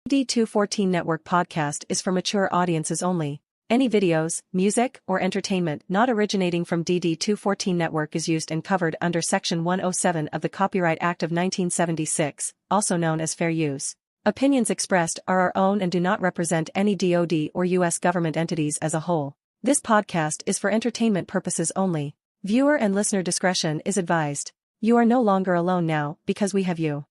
DD214 Network podcast is for mature audiences only. Any videos, music, or entertainment not originating from DD214 Network is used and covered under Section 107 of the Copyright Act of 1976, also known as fair use. Opinions expressed are our own and do not represent any DoD or U.S. government entities as a whole. This podcast is for entertainment purposes only. Viewer and listener discretion is advised. You are no longer alone now, because we have you.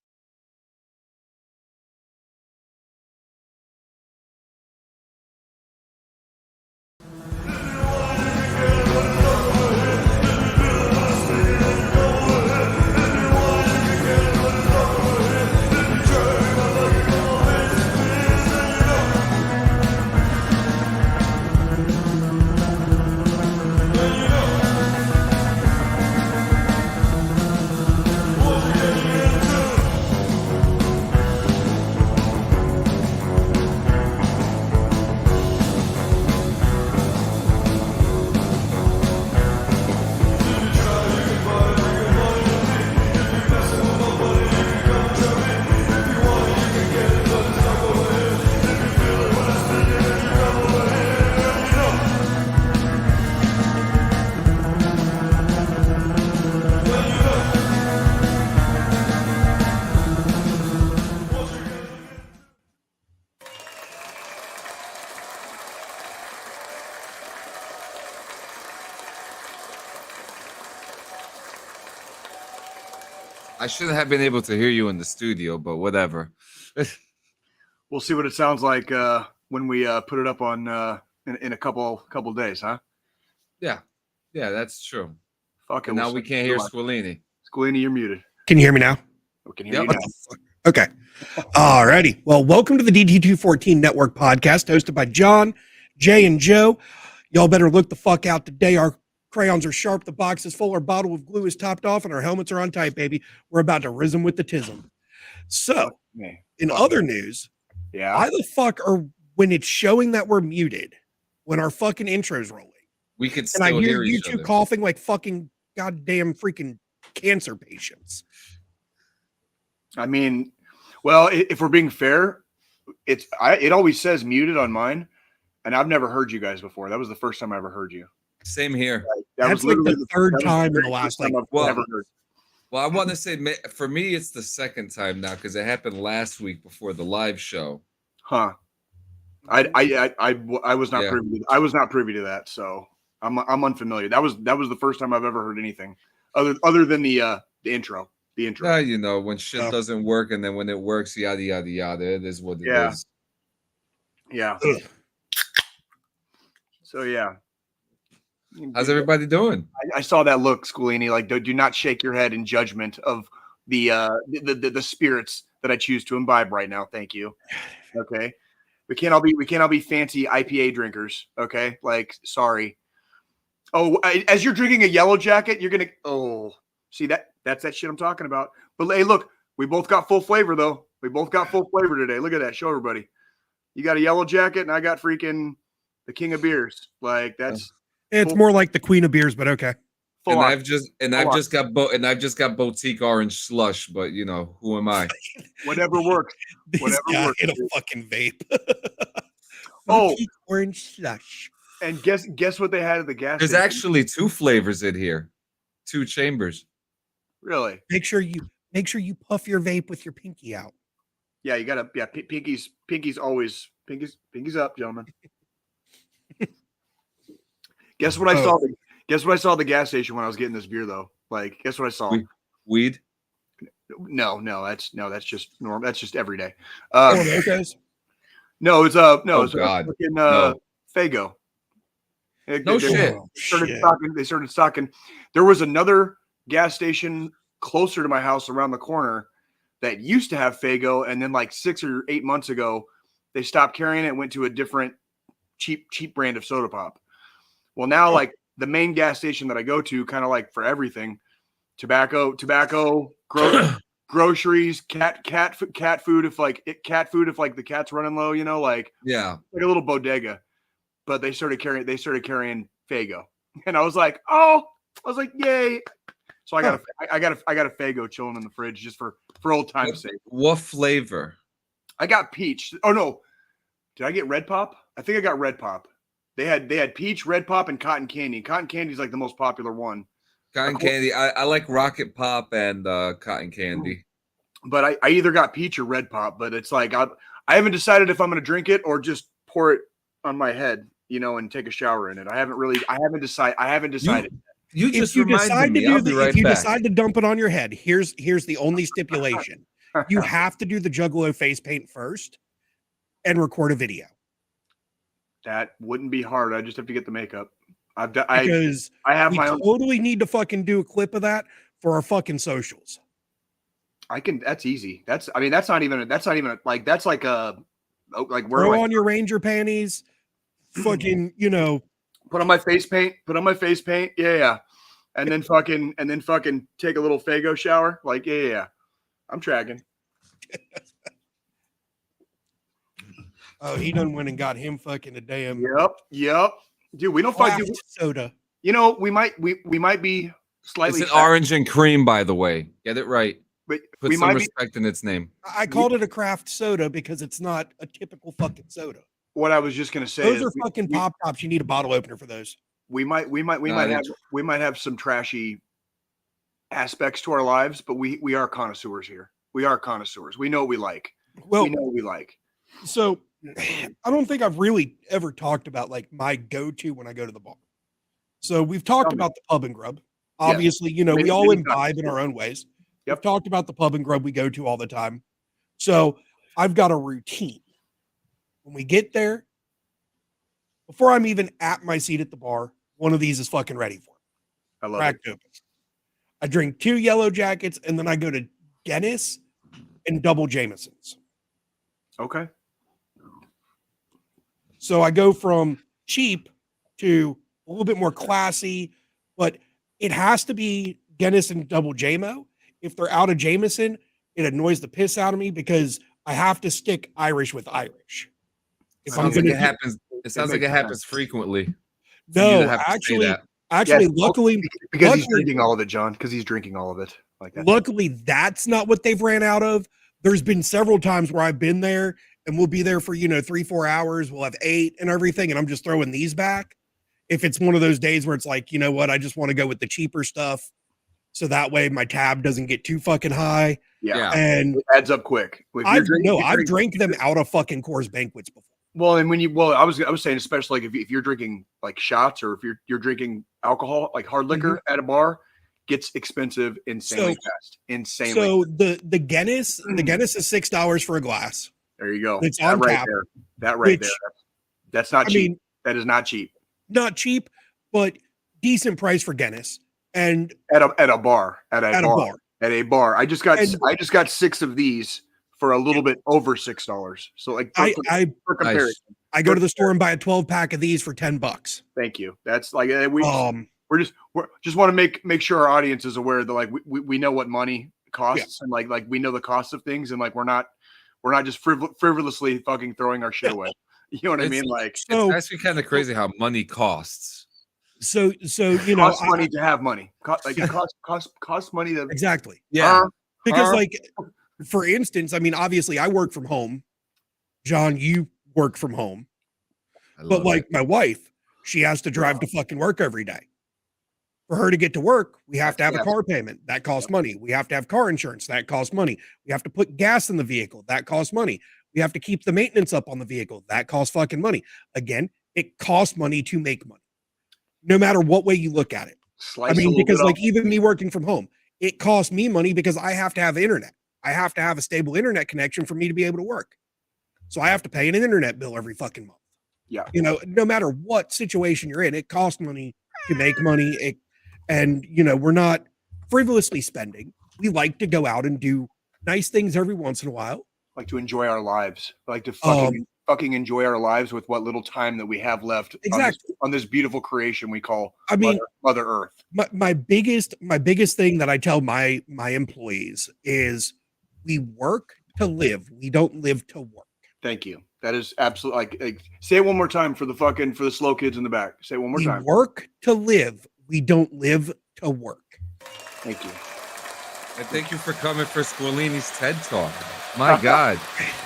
I shouldn't have been able to hear you in the studio, but whatever. We'll see what it sounds like when we put it up on in a couple days, huh? Yeah, that's true. Fuck it. And now we can't hear Squilini. Squilini, you're muted. Can you hear me now? We can hear you now. Okay. All righty. Well, welcome to the DD214 Network podcast hosted by John, Jay, and Joe. Y'all better look the fuck out today. Our crayons are sharp, the box is full, our bottle of glue is topped off, and our helmets are on tight, baby. We're about to rism with the tism. So, in other news, why the fuck are, when it's showing that we're muted, when our fucking intro's rolling, we could and I still hear hear you each two other. coughing like fucking goddamn freaking cancer patients? I mean, well, if we're being fair, it always says muted on mine, and I've never heard you guys before. That was the first time I ever heard you. Same here. That's like the third time in the last like. Well, I want to say for me it's the second time now because it happened last week before the live show. Huh? I was not privy. I was not privy to that, so I'm unfamiliar. That was the first time I've ever heard anything other than the intro. The intro. Yeah, you know, when shit doesn't work and then when it works, yada yada yada. It is what it is. Yeah. So yeah. How's everybody doing? I saw that look, Squilini. Like, do not shake your head in judgment of the spirits that I choose to imbibe right now. Thank you. Okay, we can't all be fancy IPA drinkers. Okay, like sorry. Oh, as you're drinking a yellow jacket, you're gonna see that's that shit I'm talking about. But hey, look, we both got full flavor though. We both got full flavor today. Look at that. Show everybody. You got a yellow jacket, and I got freaking the king of beers. Like that's. It's more like the queen of beers, but okay. And I've just got boutique orange slush, but you know, who am I? Whatever works. Whatever works. In a fucking vape. Boutique orange slush. And guess what they had at the gas There's station? actually 2 flavors in here. 2 chambers. Really? Make sure you puff your vape with your pinky out. Yeah, you gotta pinky's always pinky's up, gentlemen. Guess what I saw? Guess what I saw at the gas station when I was getting this beer, though. Like, guess what I saw? Weed? No, that's just normal. That's just every day. No, it's God. Faygo. They started stocking. There was another gas station closer to my house around the corner that used to have Faygo, and then like 6 or 8 months ago, they stopped carrying it and went to a different cheap brand of soda pop. Well, now like the main gas station that I go to, kind of like for everything, tobacco, groceries, cat food. If like the cat's running low, you know, like a little bodega. But they started carrying Faygo, and I was like, yay! So I got a Faygo chilling in the fridge just for old time's sake. What flavor? I got peach. Oh no, did I get red pop? I think I got red pop. They had peach, red pop, and cotton candy. Cotton candy is like the most popular one. Cotton candy. I like rocket pop and cotton candy. But I either got peach or red pop. But it's like I haven't decided if I'm going to drink it or just pour it on my head, and take a shower in it. I haven't decided. You just if you reminded decide me. to do I'll be right if you back. decide to dump it on your head, here's the only stipulation. You have to do the Juggalo face paint first and record a video. That wouldn't be hard. I just have to get the makeup. I have we my own. Totally need to fucking do a clip of that for our fucking socials. I can. That's easy. That's not even like that's like a like where Throw on your Ranger panties. Fucking, put on my face paint. Yeah. And then fucking take a little Fago shower. Like, yeah. I'm tracking. Oh, he done went and got him fucking a damn Yep. Dude, we don't fight soda. We might be slightly. It's an orange and cream, by the way. Get it right. But Put some respect in its name. I called it a craft soda because it's not a typical fucking soda. What I was just gonna say those are fucking pop tops. You need a bottle opener for those. We might have some trashy aspects to our lives, but we are connoisseurs here. We are connoisseurs. We know what we like. We know what we like. So I don't think I've really ever talked about like my go-to when I go to the bar. So we've talked about the pub and grub. Obviously, we all imbibe in our own ways. We've talked about the pub and grub we go to all the time. So I've got a routine. When we get there, before I'm even at my seat at the bar, one of these is fucking ready for me. I love Cracked it. open. I drink 2 yellow jackets and then I go to Guinness and double Jamesons. Okay. So I go from cheap to a little bit more classy, but it has to be Guinness and double JMO. If they're out of Jameson, it annoys the piss out of me because I have to stick Irish with Irish. It sounds like it happens frequently. No, actually, luckily, because he's drinking all of it, John. Because he's drinking all of it like that. Luckily, that's not what they've ran out of. There's been several times where I've been there and we'll be there for 3-4 hours. We'll have 8 and everything, and I'm just throwing these back. If it's one of those days where it's like, you know what, I just want to go with the cheaper stuff, so that way my tab doesn't get too fucking high. Yeah, and it adds up quick. I've drank them out of fucking Coors Banquets before. Well, and I was saying, especially like if you're drinking like shots or if you're drinking alcohol, like hard liquor at a bar, gets expensive insanely fast. Insanely. So the Guinness, is $6 for a glass. There you go. It's on tap. That right there. That's not cheap. That is not cheap. Not cheap, but decent price for Guinness. And at a bar. I just got 6 of these for a little bit over $6. So like for comparison, I go to the store and buy a 12-pack of these for $10. Thank you. That's like we just want to make sure our audience is aware that like we know what money costs and like we know the cost of things, and like we're not just frivolously fucking throwing our shit away. You know what I mean? Like it's actually kind of crazy how money costs. So it costs money to have money. It costs money to exactly. Yeah. Because like, for instance, I mean, obviously I work from home. John, you work from home. But like my wife, she has to drive to fucking work every day. For her to get to work, we have to have a car payment. That costs money. We have to have car insurance. That costs money. We have to put gas in the vehicle. That costs money. We have to keep the maintenance up on the vehicle. That costs fucking money. Again, it costs money to make money. No matter what way you look at it. Because like even me working from home, it costs me money because I have to have internet. I have to have a stable internet connection for me to be able to work. So I have to pay an internet bill every fucking month. Yeah. No matter what situation you're in, it costs money to make money. We're not frivolously spending. We like to go out and do nice things every once in a while. Like to enjoy our lives. Like to fucking enjoy our lives with what little time that we have left on this beautiful creation we call Mother Earth. My biggest thing that I tell my employees is we work to live. We don't live to work. Thank you. That is absolutely like say it one more time for the slow kids in the back. Say it one more time. We work to live. We don't live to work. Thank you. And thank you for coming for Squillini's TED Talk. My God.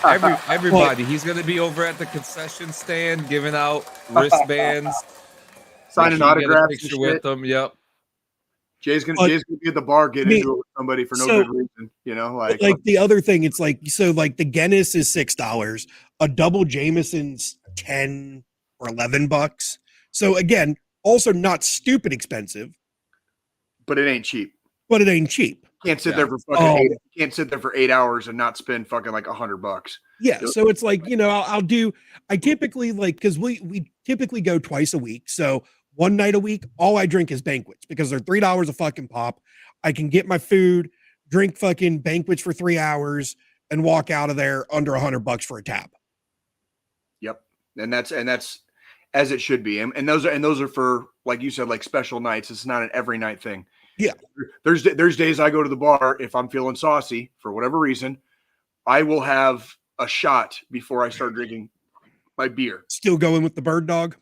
Everybody. He's going to be over at the concession stand giving out wristbands. Signing autographs and picture shit. with them. Yep. Jay's gonna be at the bar, get into it with somebody for no good reason. You know, like the other thing, it's like, so like the Guinness is $6, a double Jameson's $10 or $11. So again, also not stupid expensive, but it ain't cheap. Can't sit there for fucking can't sit there for 8 hours and not spend fucking like $100. Yeah. So it's like, you know, I typically like, because we typically go twice a week. So one night a week, all I drink is banquets because they're $3 a fucking pop. I can get my food, drink fucking banquets for 3 hours, and walk out of there under $100 for a tab. Yep. And that's as it should be. And those are for, like you said, like special nights. It's not an every night thing. Yeah. There's days I go to the bar, if I'm feeling saucy for whatever reason, I will have a shot before I start drinking my beer. Still going with the bird dog?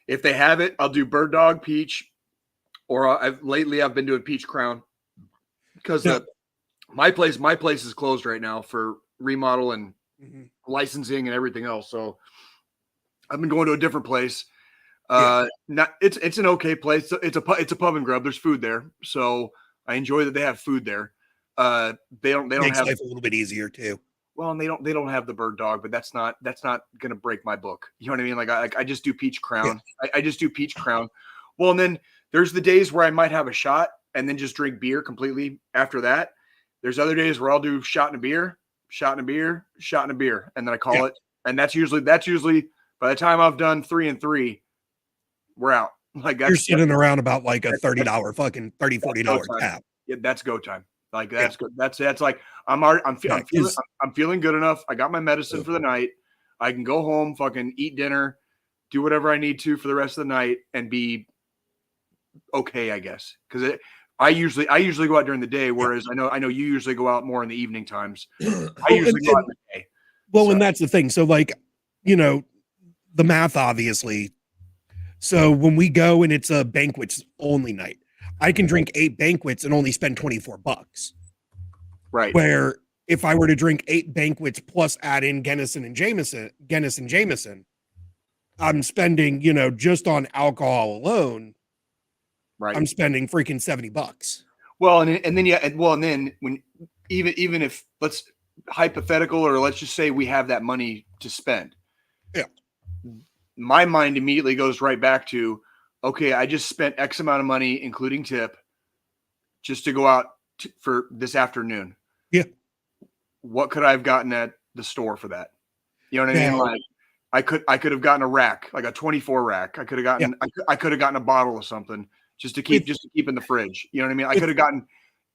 If they have it, I'll do bird dog, peach, or lately I've been doing peach crown because my place is closed right now for remodel and licensing and everything else. So I've been going to a different place. It's an okay place. It's a pub and grub. There's food there, so I enjoy that they have food there. They don't Makes have life a little bit easier too. Well, and they don't have the bird dog, but that's not gonna break my book. You know what I mean? Like I just do peach crown. Yeah. I just do peach crown. Well, and then there's the days where I might have a shot and then just drink beer completely after that. There's other days where I'll do shot and a beer, shot and a beer, shot and a beer, and then I call it. And that's usually by the time I've done 3 and 3, we're out. Like you're sitting around about like a $30 fucking $40 tab. Yeah, that's go time. Like that's good. That's like I'm feeling good enough. I got my medicine for the night. I can go home, fucking eat dinner, do whatever I need to for the rest of the night, and be okay, I guess. Because I usually go out during the day, whereas I know you usually go out more in the evening times. I usually go out in the day. Well, and that's the thing. So like, you know, the math obviously. So when we go and it's a banquets only night, I can drink 8 banquets and only spend $24. Right. Where if I were to drink 8 banquets plus add in Guinness and Jameson, I'm spending, you know, just on alcohol alone. Right. I'm spending freaking $70. Well, and then when even if let's hypothetical or let's just say we have that money to spend. Yeah. My mind immediately goes right back to, okay, I just spent X amount of money, including tip, just to go out for this afternoon. Yeah. What could I have gotten at the store for that? You know what I mean? Like I could have gotten a rack, like a 24 rack. I could have gotten, I could have gotten a bottle of something just to keep in the fridge. You know what I mean? I could have gotten,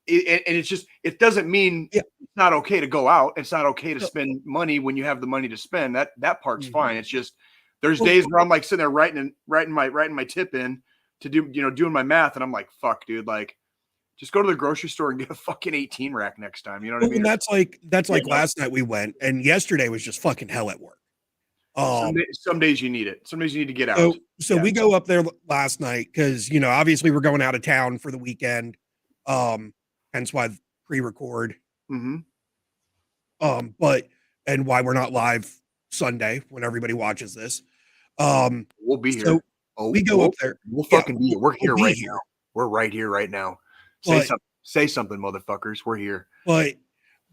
and it's just, it doesn't mean it's not okay to go out. It's not okay to spend money when you have the money to spend. That part's fine. It's just, there's days where I'm like sitting there writing my tip in to do, you know, doing my math. And I'm like, fuck, dude, like just go to the grocery store and get a fucking 18 rack next time. You know what I mean? And that's like last night we went, and yesterday was just fucking hell at work. Some days you need it. Some days you need to get out. So we go up there last night because, you know, obviously we're going out of town for the weekend. Hence why pre-record. Mm-hmm. And why we're not live Sunday when everybody watches this. We'll be here. So we go up there. We'll fucking be here. We're here right now. We're right here right now. Say something, motherfuckers. We're here. But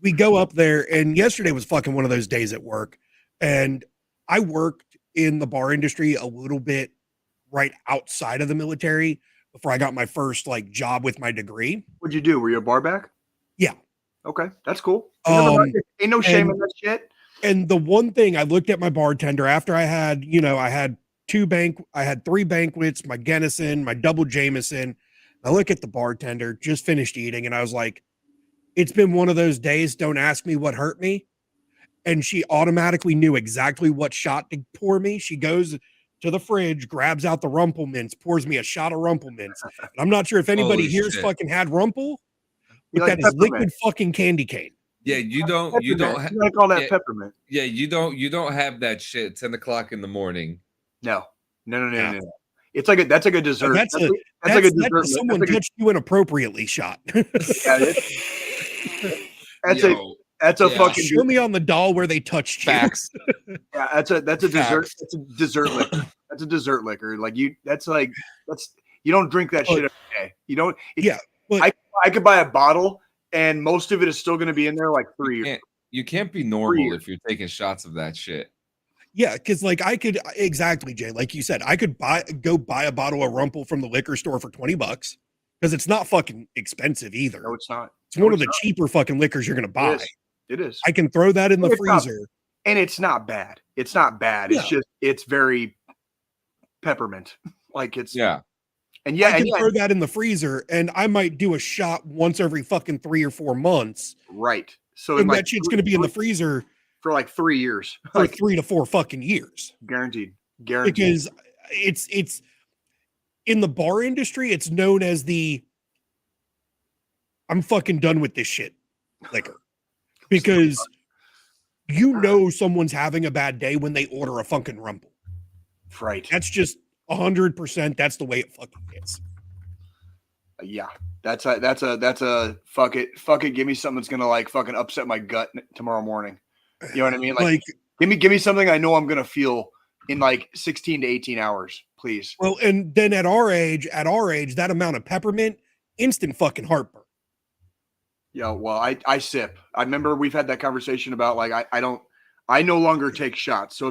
we go up there, and yesterday was fucking one of those days at work. And I worked in the bar industry a little bit right outside of the military before I got my first like job with my degree. What'd you do? Were you a bar back? Yeah. Okay, that's cool. Ain't no shame in that shit. And the one thing I looked at my bartender after I had 3 banquets, my Guinness, my double Jameson. I look at the bartender, just finished eating, and I was like, it's been one of those days. Don't ask me what hurt me. And she automatically knew exactly what shot to pour me. She goes to the fridge, grabs out the Rumple Mints, pours me a shot of Rumple Mints. And I'm not sure if anybody here's fucking had Rumple, but like that is liquid fucking candy cane. Yeah, you don't like all that peppermint. Yeah, you don't have that shit 10 o'clock in the morning. No. It's like that's like a dessert. That's like a dessert. Someone touched you inappropriately shot. That's That's a Yeah. fucking Show me on the doll where they touched you. Facts. yeah. That's a dessert. Facts. That's a dessert liquor. That's a dessert liquor. Like you. That's you don't drink that shit every day. You don't. Yeah, but I could buy a bottle and most of it is still going to be in there like 3 years. You can't be normal if you're taking shots of that shit. yeah, because like I could exactly, Jay, like you said, I could go buy a bottle of Rumple from the liquor store for $20 because it's not fucking expensive either. No, it's not. It's one of the cheaper fucking liquors you're gonna buy. It is. I can throw that in the freezer. And it's not bad. It's not bad. Yeah. It's just it's very peppermint. Like it's Yeah. And yeah, I can throw that in the freezer and I might do a shot once every fucking 3 or 4 months. Right. So and that shit's gonna be in the freezer for like 3 years. For like 3 to 4 fucking years. Guaranteed. Because it's in the bar industry, it's known as the I'm fucking done with this shit liquor. Because you know someone's having a bad day when they order a fucking Rumple. Right. That's just 100%. That's the way it fucking is. Yeah. That's a fuck it. Give me something that's gonna like fucking upset my gut tomorrow morning. You know what I mean? Like give me something I know I'm gonna feel in like 16 to 18 hours, please. Well, and then at our age, that amount of peppermint, instant fucking heartburn. Yeah, well, I sip. I remember we've had that conversation about like I no longer take shots. So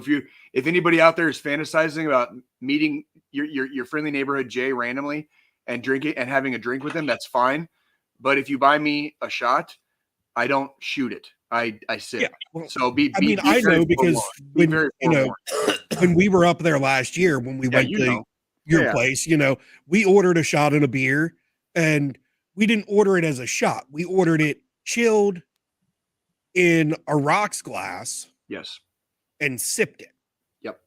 if anybody out there is fantasizing about meeting your friendly neighborhood Jay randomly and drinking and having a drink with him, that's fine. But if you buy me a shot, I don't shoot it. I sip. Yeah, well, so I know because when when we were up there last year when we went to your place, we ordered a shot and a beer and we didn't order it as a shot. We ordered it chilled in a rocks glass. Yes. And sipped it. Yep.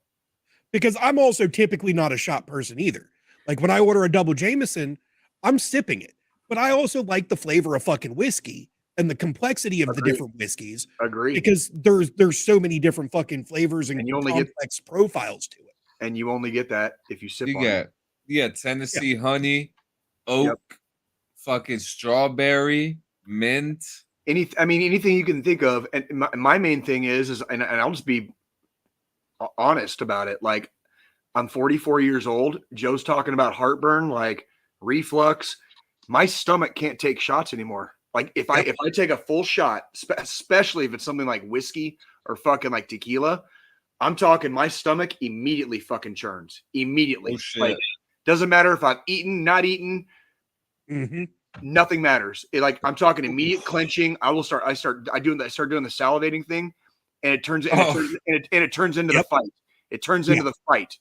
Because I'm also typically not a shot person either. Like when I order a double Jameson, I'm sipping it. But I also like the flavor of fucking whiskey and the complexity of the different whiskeys. Agree. Because there's so many different fucking flavors and you only complex profiles to it. And you only get that if you sip on it. Yeah, Tennessee honey, oak, fucking strawberry, mint. Anything you can think of. And my main thing is and I'll just be honest about it. Like I'm 44 years old. Joe's talking about heartburn, like reflux. My stomach can't take shots anymore. Like if I take a full shot, especially if it's something like whiskey or fucking like tequila, I'm talking my stomach immediately fucking churns. Immediately. Oh, shit. Like doesn't matter if I've eaten, not eaten. Mm-hmm. Nothing matters. I'm talking immediate clenching. I start doing the salivating thing, and it turns into the fight. It turns into the fight.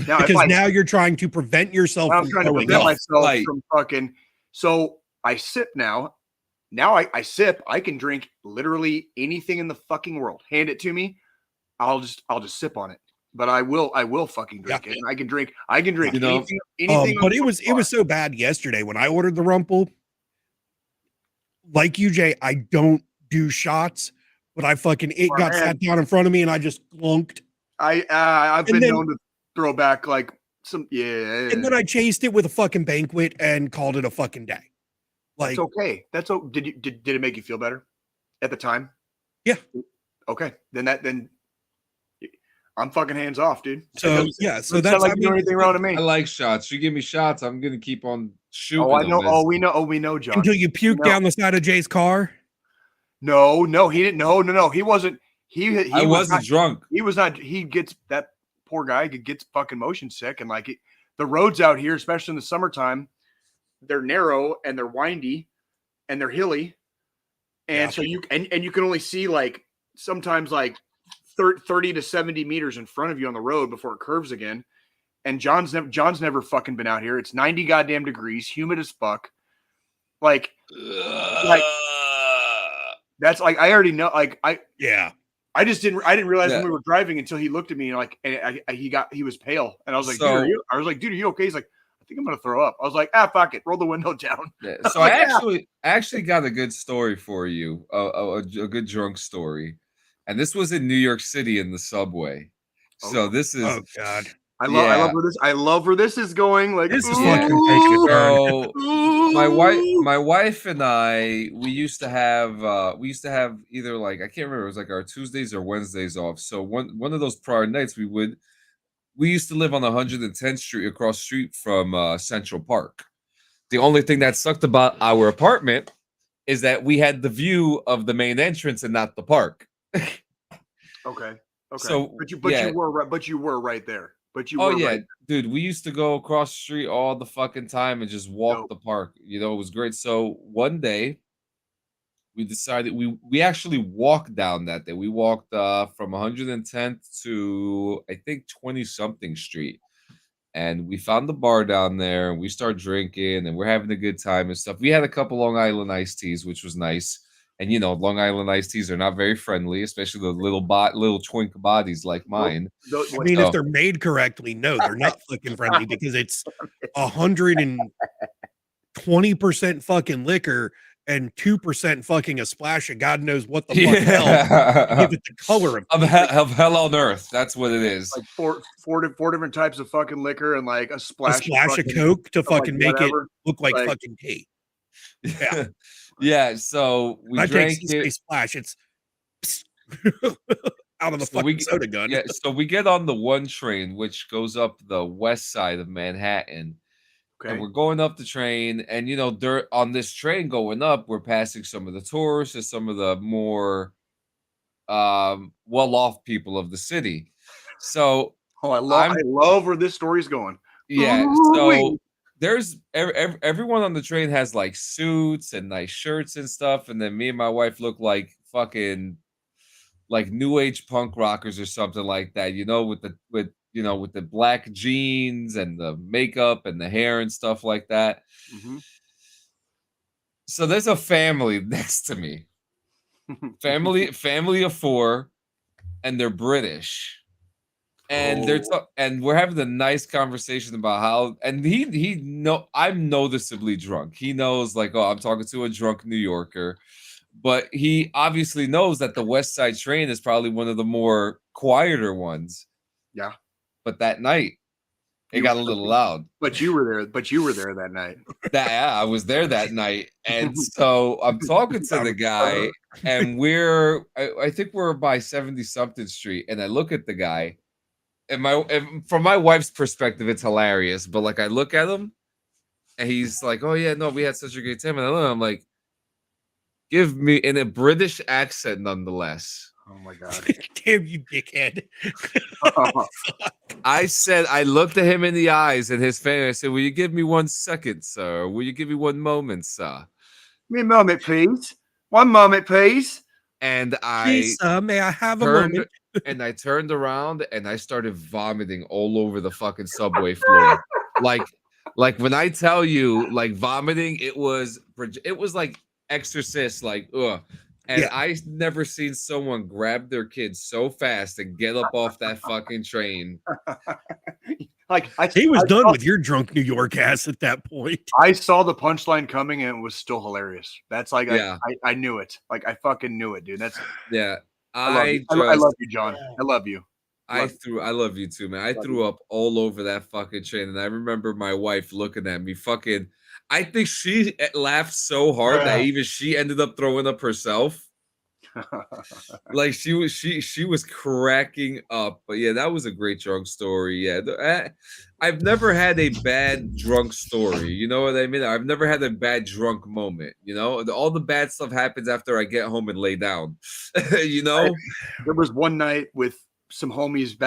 Now, because now you're trying to prevent yourself. I'm trying to prevent myself from fucking. So I sip now. Now I sip. I can drink literally anything in the fucking world. Hand it to me. I'll just sip on it. But I will fucking drink it. And I can drink anything. But it was so bad yesterday when I ordered the Rumple. Like you, Jay, I don't do shots, but sat down in front of me and I just glunked. I've been known to throw back like some And then I chased it with a fucking banquet and called it a fucking day. Like that's okay. Did it make you feel better at the time? Yeah. Okay. Then I'm fucking hands off, dude. So so that's like doing anything wrong to me. I like shots. You give me shots, I'm gonna keep on shooting. Oh, I know. We know, John. Until you puke down the side of Jay's car. No, he didn't. No, he wasn't. I wasn't drunk. He was not. He gets that poor guy gets fucking motion sick, and like the roads out here, especially in the summertime, they're narrow and they're windy and they're hilly, and so you can only see like sometimes like 30 to 70 meters in front of you on the road before it curves again. And John's never fucking been out here. It's 90 goddamn degrees, humid as fuck. Like that's like I already know. Like I didn't realize when we were driving until he looked at me and like and he was pale and I was like, dude, are you okay? He's like, I think I'm gonna throw up. I was like, fuck it, roll the window down. Yeah. So I actually got a good story for you, a good drunk story, and this was in New York City in the subway. So this is oh god. I love where this is going. Like This is ooh, fucking taking a turn. So my wife and I, we used to have either like, I can't remember, it was like our Tuesdays or Wednesdays off. So one of those prior nights we used to live on 110th Street across the street from Central Park. The only thing that sucked about our apartment is that we had the view of the main entrance and not the park. Okay. So but you were right there. Right. Dude, we used to go across the street all the fucking time and just walk the park. You know, it was great. So one day we decided we actually walked down that day. We walked from 110th to I think 20 something street. And we found the bar down there and we started drinking and we're having a good time and stuff. We had a couple Long Island iced teas, which was nice. And you know, Long Island iced teas are not very friendly, especially the little twink bodies like mine. I mean, if they're made correctly, no, they're not fucking friendly because it's 120% fucking liquor and 2% fucking a splash of God knows what the fuck hell to give it the color of hell on earth. That's what it is. Like four different types of fucking liquor and like a splash of Coke to fucking make it look like fucking tea. Yeah. Yeah, so we drank it. Splash. It's out of the fucking soda gun. Yeah, so we get on the 1 train, which goes up the west side of Manhattan. Okay. And we're going up the train, and you know, on this train going up, we're passing some of the tourists and some of the more well-off people of the city. So, I love where this story's going. Yeah, so there's everyone on the train has like suits and nice shirts and stuff, and then me and my wife look like fucking like new age punk rockers or something like that, you know, with the black jeans and the makeup and the hair and stuff like that. Mm-hmm. So there's a family next to me. family of 4, and they're British. And and we're having a nice conversation about how, and I'm noticeably drunk. He knows like, oh, I'm talking to a drunk New Yorker, but he obviously knows that the West Side train is probably one of the more quieter ones. Yeah. But that night, it got a little loud. But you were there that night. I was there that night. And so I'm talking to the guy, and I think we're by 70-something street, and I look at the guy. And from my wife's perspective, it's hilarious. But like, I look at him, and he's like, "Oh yeah, no, we had such a great time." And I'm like, "Give me," in a British accent, nonetheless. Oh my god! Damn you, dickhead! I looked at him in the eyes and his family. I said, "Will you give me 1 second, sir? Will you give me 1 moment, sir? Give me a moment, please. 1 moment, please." And please, may I have a moment? And I turned around and I started vomiting all over the fucking subway floor. like when I tell you, like vomiting, it was like Exorcist, like ugh. And I never seen someone grab their kids so fast and get up off that fucking train. He was done with your drunk New York ass at that point. I saw the punchline coming and it was still hilarious. That's like I knew it. Like I fucking knew it, dude. That's I love you, John. I love you. I love you too, man. I threw up all over that fucking train, and I remember my wife looking at me fucking. I think she laughed so hard that even she ended up throwing up herself. Like she was cracking up. But yeah, that was a great drunk story. Yeah, I've never had a bad drunk story. You know what I mean? I've never had a bad drunk moment. You know, all the bad stuff happens after I get home and lay down. You know, there was one night with some homies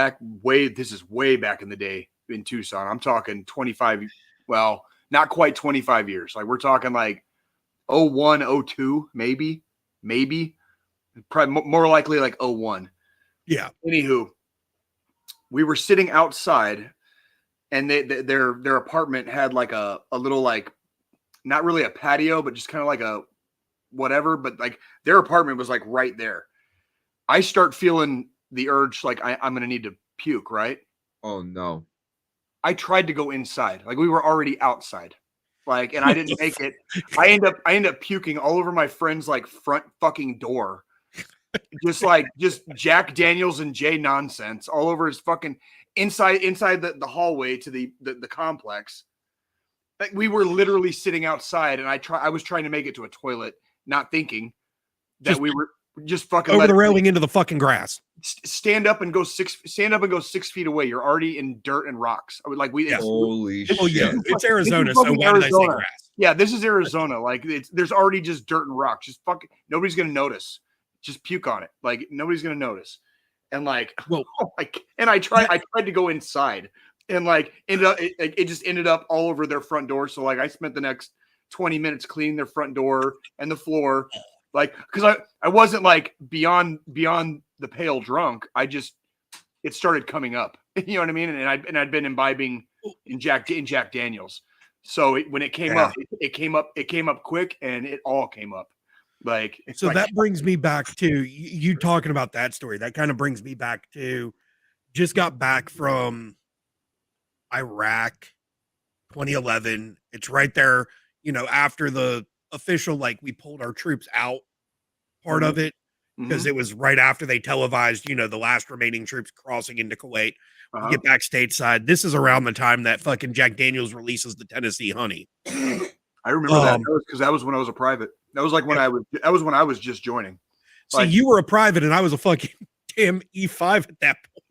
this is way back in the day in Tucson. I'm talking 25. Well, not quite 25 years. Like we're talking like 01, 02, maybe. Probably more likely like 01. Yeah. Anywho, we were sitting outside, and their apartment had like a little, like, not really a patio, but just kind of like a whatever. But like their apartment was like right there. I start feeling the urge, like I'm gonna need to puke, right? Oh no. I tried to go inside. Like we were already outside. Like, and I didn't make it. I end up puking all over my friend's like front fucking door. Just Jack Daniels and Jay nonsense all over his fucking. inside the hallway to the complex. Like, we were literally sitting outside, and I was trying to make it to a toilet, not thinking that we were just fucking over the railing into the fucking grass. Stand up and go 6 feet away. You're already in dirt and rocks. I would like we. Yes. Holy shit! Oh yeah, it's Arizona. So why did I say grass? Yeah, this is Arizona. Like there's already just dirt and rocks. Just fucking nobody's gonna notice. Just puke on it. Like nobody's gonna notice. And like, well, and I tried to go inside, and like it just ended up all over their front door. So like I spent the next 20 minutes cleaning their front door and the floor. Like, because I wasn't like beyond the pale drunk. It started coming up. You know what I mean? And I'd been imbibing in Jack Daniels. So when it came up, it came up quick, and it all came up. Like, so that brings me back to you talking about that story. That kind of brings me back to just got back from Iraq, 2011. It's right there, after the official, like, we pulled our troops out part of it, because it was right after they televised, the last remaining troops crossing into Kuwait. We get back stateside. This is around the time that fucking Jack Daniels releases the Tennessee Honey. I remember that because that was when I was a private. That was like when I was just joining. See, you were a private, and I was a fucking damn E5 at that point.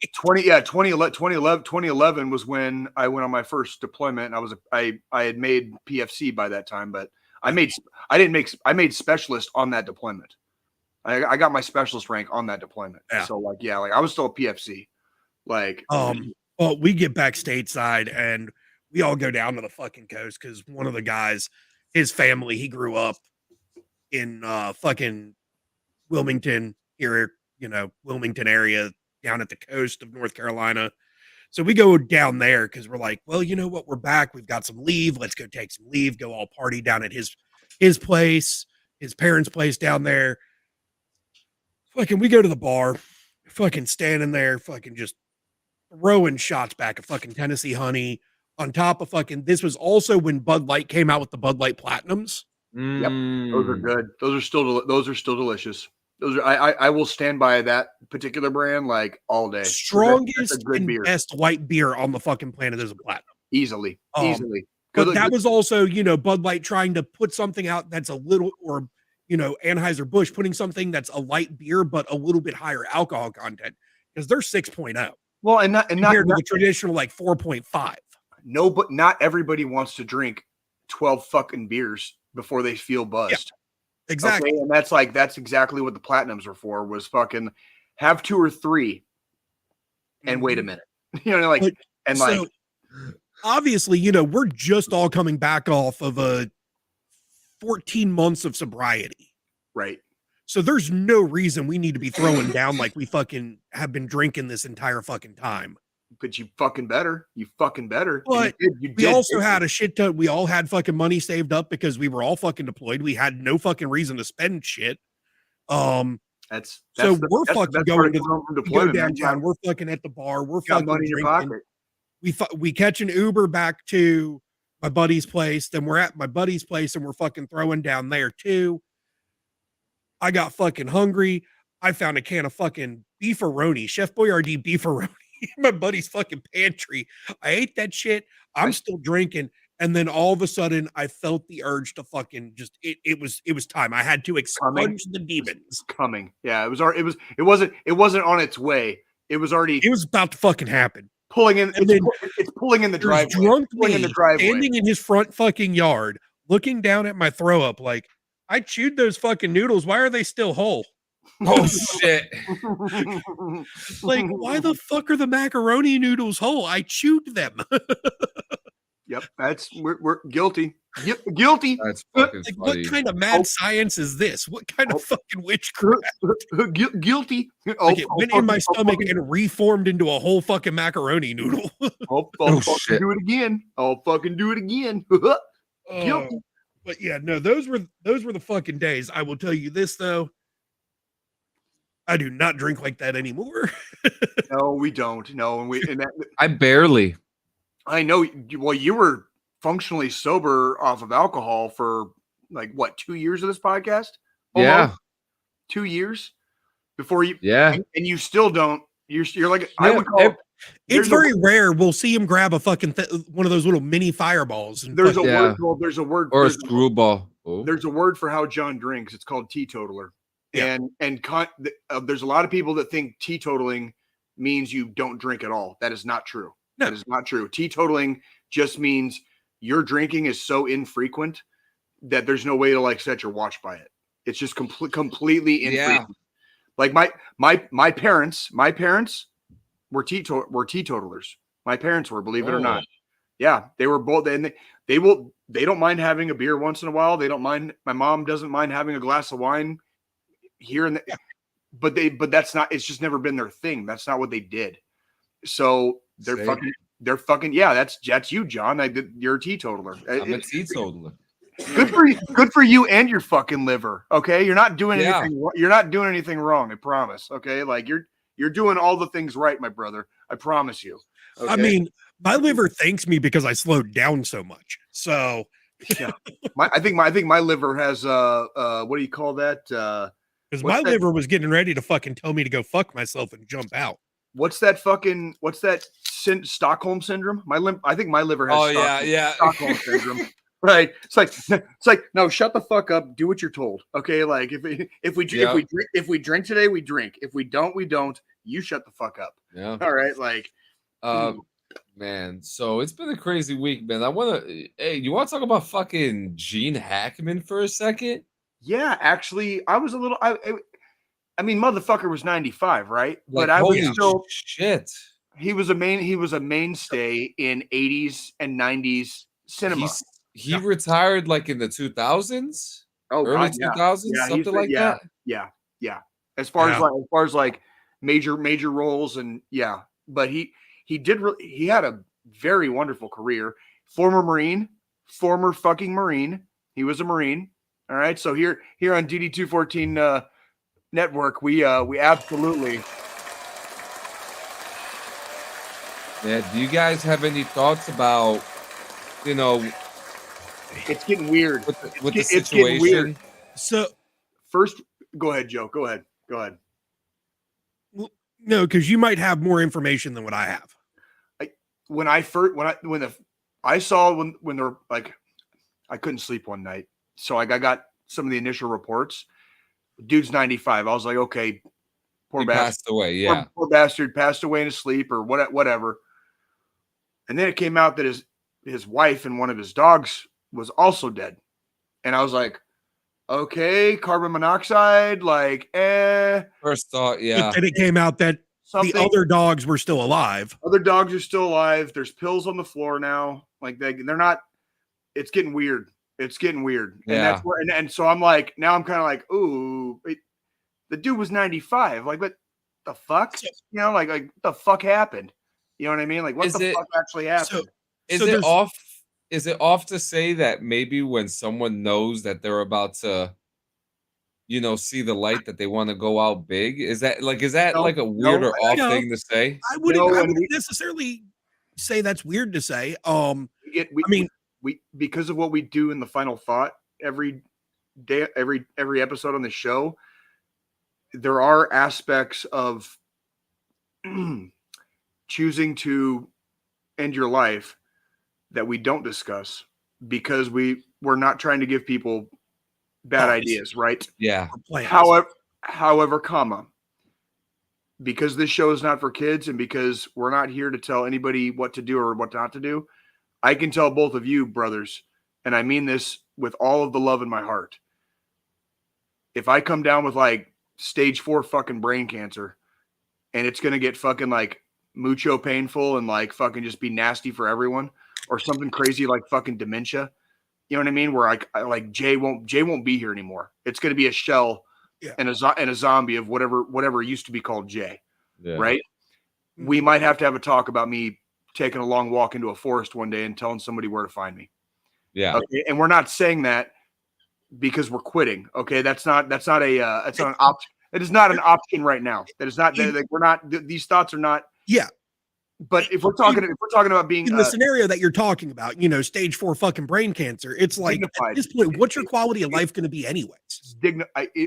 2011 was when I went on my first deployment, and I had made PFC by that time, but I made specialist on that deployment. I got my specialist rank on that deployment. Yeah. So like I was still a PFC. Like well, we get back stateside, and we all go down to the fucking coast because one of the guys, his family, he grew up in fucking Wilmington here, Wilmington area down at the coast of North Carolina. So we go down there because we're like, well, you know what? We're back. We've got some leave. Let's go take some leave, go all party down at his place, his parents' place down there. Fucking, we go to the bar, fucking standing there, fucking just throwing shots back at fucking Tennessee Honey on top of fucking, this was also when Bud Light came out with the Bud Light Platinums. Yep. Those are good. Those are still delicious. Those are, I will stand by that particular brand like all day. Strongest and beer. Best white beer on the fucking planet is a Platinum. Easily. But that was also, Bud Light trying to put something out that's a little, or, Anheuser-Busch putting something that's a light beer, but a little bit higher alcohol content, because they're 6.0. Well, and not compared to the traditional like 4.5. No, but not everybody wants to drink 12 fucking beers before they feel buzzed. Yeah, exactly. Okay? And that's exactly what the Platinums were for, was fucking have 2 or 3 and wait a minute. So, obviously, we're just all coming back off of a 14 months of sobriety. Right. So there's no reason we need to be throwing down like we fucking have been drinking this entire fucking time. But you fucking better. But we also had a shit ton. We all had fucking money saved up because we were all fucking deployed. We had no fucking reason to spend shit. We're fucking going to go downtown. We're fucking at the bar. We're fucking money in your pocket. We catch an Uber back to my buddy's place. Then we're at my buddy's place, and we're fucking throwing down there too. I got fucking hungry. I found a can of fucking beefaroni, Chef Boyardee beefaroni in my buddy's fucking pantry. I ate that shit. I'm still drinking. And then all of a sudden I felt the urge to fucking just, it was time. I had to expunge the demons. Coming. Yeah. It wasn't on its way. It was about to fucking happen. It's pulling in the driveway. Drunk me standing in his front fucking yard, looking down at my throw up like, I chewed those fucking noodles. Why are they still whole? Oh shit. Like, why the fuck are the macaroni noodles whole? I chewed them. Yep, we're guilty. Guilty. That's fucking like, funny. what kind of mad science is this? What kind of fucking witchcraft? Guilty. Like it went in my stomach and reformed into a whole fucking macaroni noodle. I'll fucking do it again. I'll fucking do it again. Guilty. But yeah, no, those were the fucking days. I will tell you this though. I do not drink like that anymore. No, we don't. No, I barely. I know. Well, you were functionally sober off of alcohol for like what, 2 years of this podcast? Almost? Yeah, 2 years before you. Yeah, and you still don't. You're like I would call. It's very rare we'll see him grab a fucking one of those little mini fireballs. And there's a word or a screwball. There's a word for how John drinks. It's called teetotaler. Yeah. There's a lot of people that think teetotaling means you don't drink at all. That is not true. No. That is not true. Teetotaling just means your drinking is so infrequent that there's no way to like set your watch by it. It's just completely infrequent. Like my parents were teetotalers. My parents were, believe it or not. Yeah, they were both, and they don't mind having a beer once in a while. They don't mind. My mom doesn't mind having a glass of wine here and there, but that's not. It's just never been their thing. That's not what they did. So they're fucking. Yeah, that's you, John. You're a teetotaler. I'm a teetotaler. Good for you and your fucking liver. Okay, you're not doing anything. You're not doing anything wrong. I promise. Okay, like you're doing all the things right, my brother. I promise you. Okay? I mean, my liver thanks me because I slowed down so much. So yeah, I think my liver has what do you call that? Because my liver was getting ready to fucking tell me to go fuck myself and jump out. What's that Stockholm syndrome? I think my liver has Stockholm syndrome. Right. It's like, no, shut the fuck up. Do what you're told. Okay. Like if we drink today, we drink. If we don't, we don't. You shut the fuck up. Yeah. All right. Like, man. So it's been a crazy week, man. You want to talk about fucking Gene Hackman for a second? Yeah, actually, I was a little, I mean, motherfucker was 95, right? Like, but I was still shit. He was a mainstay in 80s and 90s cinema. He retired like in the 2000s, early 2000s, something like that. Yeah. As far as like major roles and but he had a very wonderful career. Former fucking Marine. He was a Marine. All right. So here on DD214 Network, we absolutely. Yeah. Do you guys have any thoughts about, it's getting weird with the situation? So first, go ahead, Joe. Go ahead. Well, no, because you might have more information than what I have. When they're like, I couldn't sleep one night, so I got some of the initial reports. Dude's 95. I was like, okay, poor bastard passed away. Yeah, poor bastard passed away in his sleep or whatever. And then it came out that his wife and one of his dogs was also dead. And I was like, okay, carbon monoxide, like, First thought, yeah. And it came out that the other dogs were still alive. Other dogs are still alive. There's pills on the floor now. Like they're not, it's getting weird. It's getting weird. And yeah. That's where, and so I'm like, now I'm kind of like, ooh, the dude was 95. Like, what the fuck? Like the fuck happened? You know what I mean? Like, what fuck actually happened? Is it off to say that maybe when someone knows that they're about to, see the light, that they want to go out big? Is that like a weird or off thing to say? I wouldn't necessarily say that's weird to say. We because of what we do in the final thought every day, every episode on the show, there are aspects of choosing to end your life that we don't discuss because we're not trying to give people bad ideas, right? Yeah. However, because this show is not for kids and because we're not here to tell anybody what to do or what not to do, I can tell both of you, brothers, and I mean this with all of the love in my heart. If I come down with like stage 4 fucking brain cancer and it's going to get fucking like mucho painful and like fucking just be nasty for everyone, or something crazy like fucking dementia, you know what I mean? Where like Jay won't be here anymore. It's going to be a shell and a zombie of whatever used to be called Jay, right? We might have to have a talk about me taking a long walk into a forest one day and telling somebody where to find me. Yeah. Okay? And we're not saying that because we're quitting. Okay. That's not an option. It is not an option right now. That is not, we're not, these thoughts are not. Yeah. But if we're talking about being in the scenario that you're talking about, stage 4 fucking brain cancer, it's like dignified. At this point, what's your quality of life going to be anyways?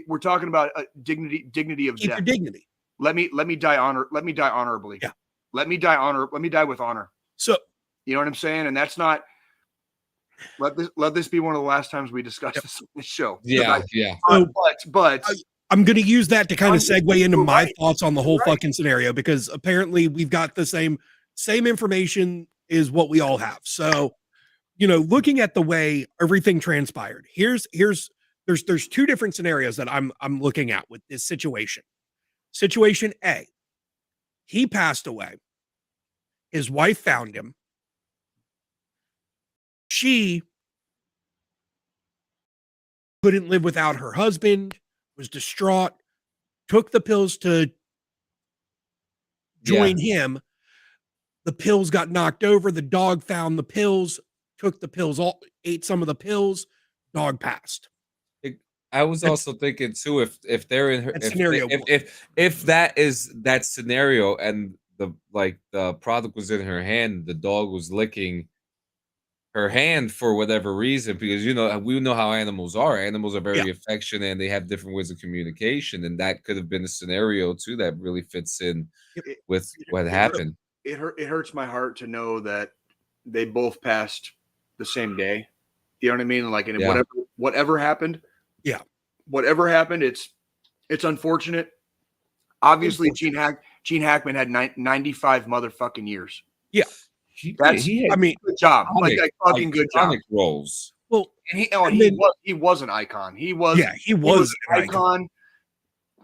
We're talking about dignity of death. Your dignity. Let me die honorably. Yeah. Let me die with honor. So, you know what I'm saying? And that's not, let this be one of the last times we discuss this on the show. Yeah. But I'm going to use that to kind of segue into my right. thoughts on the whole Right. fucking scenario, because apparently we've got the same information is what we all have. So, looking at the way everything transpired, there's two different scenarios that I'm looking at with this situation. Situation A, he passed away. His wife found him. She couldn't live without her husband, was distraught, took the pills to join him. The pills got knocked over. The dog found the pills, took the pills, ate some of the pills, dog passed. I was also thinking too, if they're in her, if that is that scenario, and the product was in her hand, the dog was licking her hand for whatever reason, because we know how animals are. Animals are very affectionate, and they have different ways of communication, and that could have been a scenario too that really fits in with what happened. It hurts my heart to know that they both passed the same day. You know what I mean? Like, and whatever happened. Yeah. Whatever happened, it's unfortunate. Obviously, Gene Hackman had 95 motherfucking years. Yeah. Good job. Fucking good job. Roles. Well, he was an icon. He was an icon.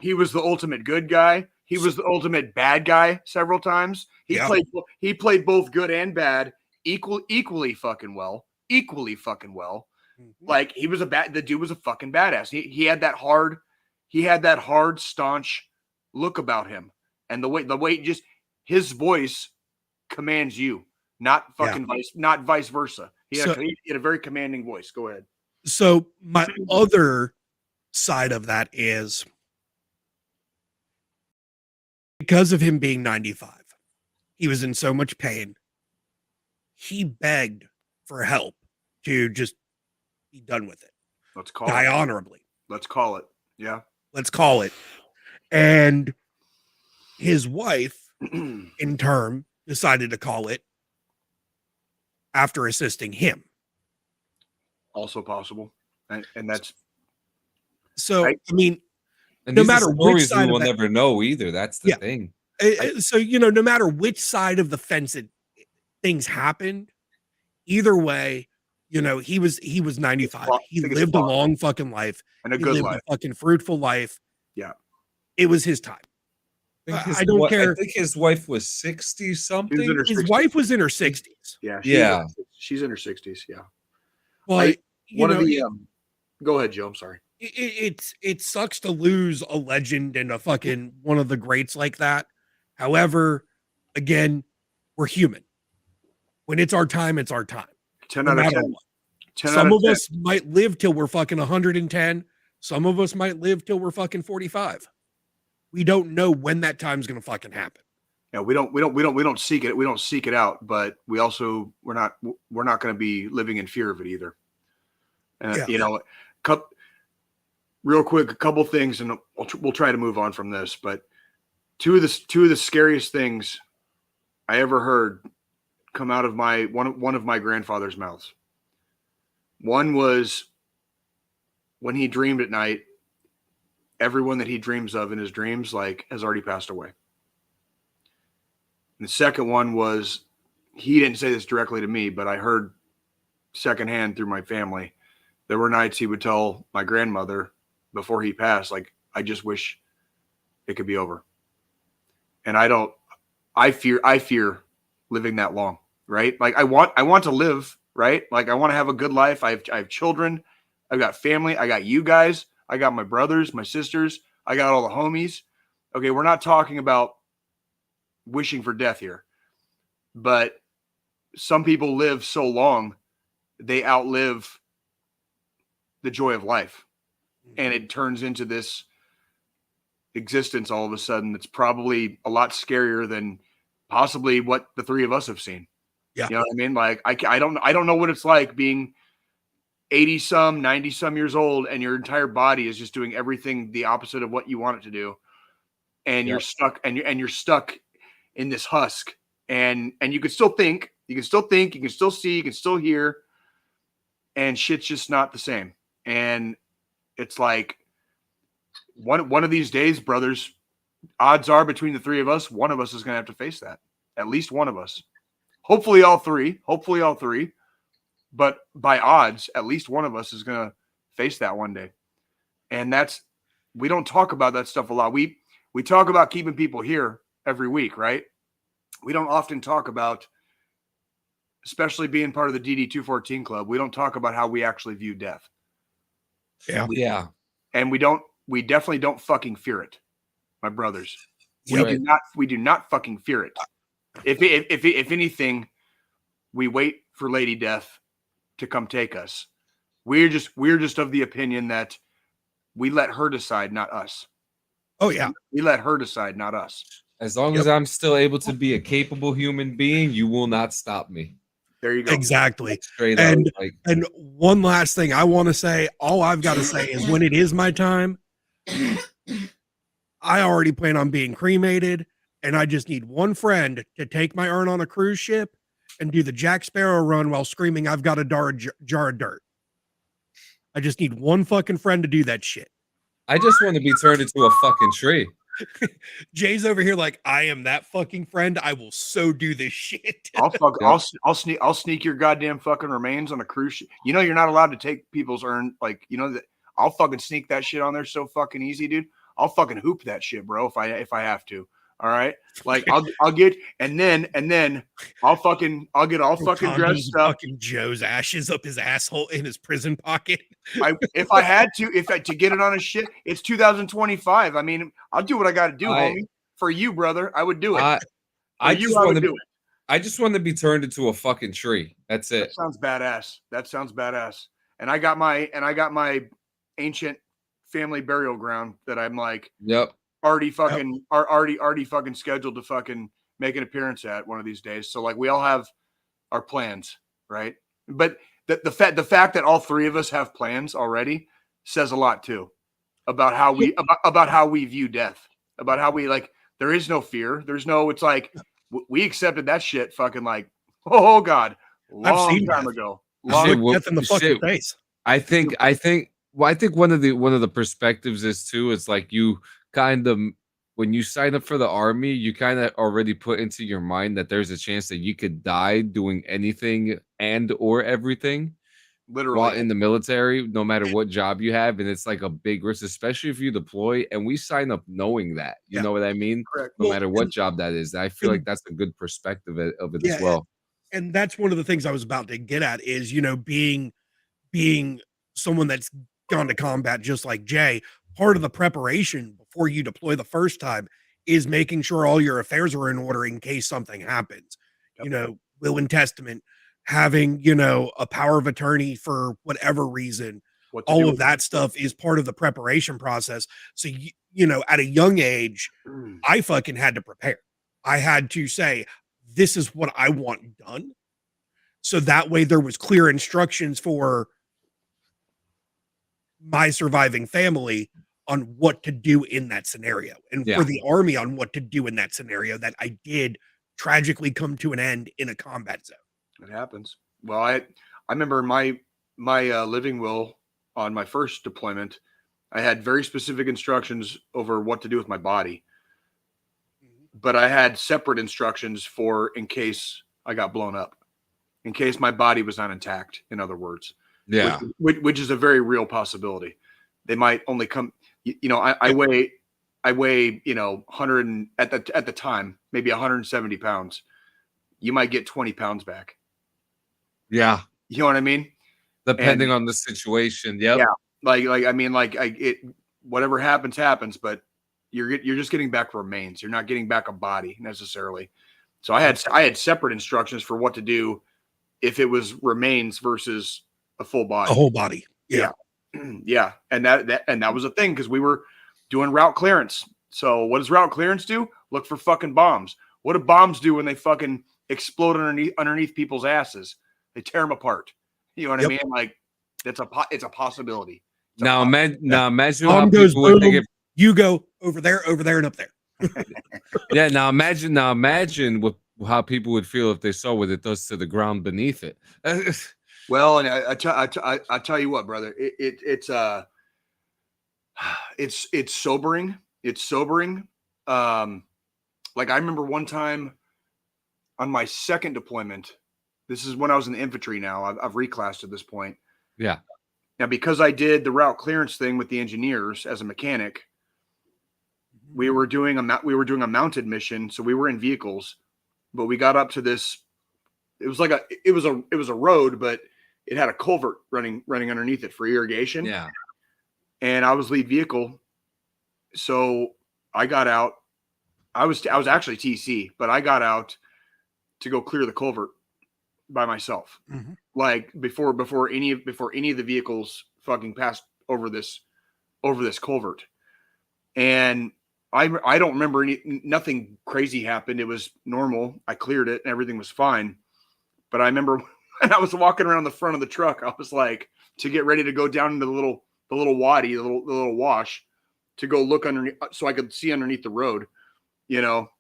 He was the ultimate good guy. He was the ultimate bad guy several times. He played both good and bad equally fucking well. Mm-hmm. Like, the dude was a fucking badass. He had that hard, staunch look about him. And the way just his voice commands you, not fucking vice versa. He had a very commanding voice. Go ahead. So my other side of that is, because of him being 95, he was in so much pain. He begged for help to just be done with it. Let's call die honorably. Let's call it. Yeah. Let's call it. And his wife, in turn, decided to call it after assisting him. Also possible. And that's so, right? I mean, and no matter which side we'll never know either. That's the thing. So, no matter which side of the fence things happened, either way, he was 95. He lived a long fucking life and a good life, a fucking fruitful life. Yeah. It was his time. I don't care. I think his wife was 60 something. His wife was in her 60s. Yeah. She's in her 60s. Yeah. Well, go ahead, Joe. I'm sorry. It sucks to lose a legend and a fucking one of the greats like that. However, again, we're human. When it's our time, it's our time. 10 out of 10. Some of us might live till we're fucking 110. Some of us might live till we're fucking 45. We don't know when that time's gonna fucking happen. Yeah, we don't seek it. We don't seek it out, but we're not going to be living in fear of it either. Real quick, a couple things, and we'll try to move on from this. But two of the scariest things I ever heard come out of one of my grandfather's mouths. One was when he dreamed at night. Everyone that he dreams of in his dreams, has already passed away. And the second one was, he didn't say this directly to me, but I heard secondhand through my family. There were nights he would tell my grandmother before he passed, I just wish it could be over. And I fear living that long, right? I want to live, right? I want to have a good life. I have children. I've got family. I got you guys. I got my brothers, my sisters. I got all the homies. Okay, we're not talking about wishing for death here. But some people live so long, they outlive the joy of life. And it turns into this existence all of a sudden that's probably a lot scarier than possibly what the three of us have seen. Yeah. You know what I mean? I don't know what it's like being 80-some, 90-some years old, and your entire body is just doing everything the opposite of what you want it to do. And you're stuck, and you're stuck in this husk and you can still think, you can still see, you can still hear, and shit's just not the same. And it's like one of these days, brothers, odds are between the three of us, one of us is going to have to face that. At least one of us. Hopefully all three. But by odds, at least one of us is going to face that one day. And we don't talk about that stuff a lot. We talk about keeping people here every week, right? We don't often talk about, especially being part of the DD214 club, we don't talk about how we actually view death. Yeah. And we definitely don't fucking fear it, my brothers. We do not fucking fear it. If anything, we wait for Lady Death to come take us. We're just of the opinion that we let her decide, not us. Oh yeah. We let her decide, not us. As long as I'm still able to be a capable human being, you will not stop me. There you go. Exactly. Straight and, up. And one last thing I want to say, all I've got to say is when it is my time, I already plan on being cremated, and I just need one friend to take my urn on a cruise ship and do the Jack Sparrow run while screaming, "I've got a jar of dirt." I just need one fucking friend to do that shit. I just want to be turned into a fucking tree. Jay's over here like, I am that fucking friend. I will so do this shit. I'll sneak your goddamn fucking remains on a cruise ship. You know you're not allowed to take people's urn, like, you know that. I'll fucking sneak that shit on there so fucking easy, dude. I'll fucking hoop that shit, bro, if I have to. All right, like I'll get and then I'll get all fucking dressed up. Fucking Joe's ashes up his asshole in his prison pocket. If I had to get it on a shit, it's 2025. I mean, I'll do what I got to do, homie. For you, brother, I would do it. I just want to be turned into a fucking tree. That's it. That sounds badass. And I got my ancient family burial ground that I'm like, already fucking scheduled to fucking make an appearance at one of these days. So like we all have our plans, right? But the fact that all three of us have plans already says a lot too about how we view death, about how we like. There is no fear. It's like we accepted that shit fucking like, oh God, long time ago. Death in the fucking face. I think one of the perspectives is too, it's like you kind of, when you sign up for the army, you kind of already put into your mind that there's a chance that you could die doing anything and or everything. Literally. While in the military, no matter what job you have, and it's like a big risk, especially if you deploy. And we sign up knowing that, you know what I mean? Correct. No matter what job that is. I feel like that's a good perspective of it as well. And that's one of the things I was about to get at is, you know, being someone that's gone to combat just like Jay. Part of the preparation before you deploy the first time is making sure all your affairs are in order in case something happens. Yep. You know, will and testament, having, you know, a power of attorney for whatever reason. All of that stuff is part of the preparation process. So, you know, at a young age, I fucking had to prepare. I had to say, this is what I want done. So that way there was clear instructions for my surviving family on what to do in that scenario, and for the army on what to do in that scenario that I did tragically come to an end in a combat zone. It happens. Well, I remember my living will on my first deployment, I had very specific instructions over what to do with my body, but I had separate instructions for in case I got blown up, in case my body was not intact, in other words. Yeah. Which is a very real possibility. They might only come, you know, I weigh, you know, 100 at the time, maybe 170 pounds. You might get 20 pounds back. Yeah. You know what I mean? Depending on the situation. Yep. Yeah. Whatever happens, but you're just getting back remains. You're not getting back a body necessarily. So I had separate instructions for what to do if it was remains versus a full body, a whole body. Yeah. Yeah. And that was a thing because we were doing route clearance. So what does route clearance do? Look for fucking bombs. What do bombs do when they fucking explode underneath people's asses? They tear them apart. You know what I mean? Like it's a possibility. Now imagine how people would think you go over there, and up there. Yeah. Now imagine what how people would feel if they saw what it does to the ground beneath it. Well, and I tell you what, brother, it's sobering. It's sobering. Like I remember one time on my second deployment. This is when I was in the infantry. Now I've reclassed at this point. Yeah. Now because I did the route clearance thing with the engineers as a mechanic, we were doing a mounted mission, so we were in vehicles, but we got up to this. It was like it was a road, but it had a culvert running underneath it for irrigation. Yeah. And I was lead vehicle, so I got out. I was actually TC, but I got out to go clear the culvert by myself, like before any of the vehicles fucking passed over this culvert. And I don't remember nothing crazy happened. It was normal. I cleared it and everything was fine. But I remember when I was walking around the front of the truck, I was like, to get ready to go down into the little wadi, the little wash, to go look underneath so I could see underneath the road. You know,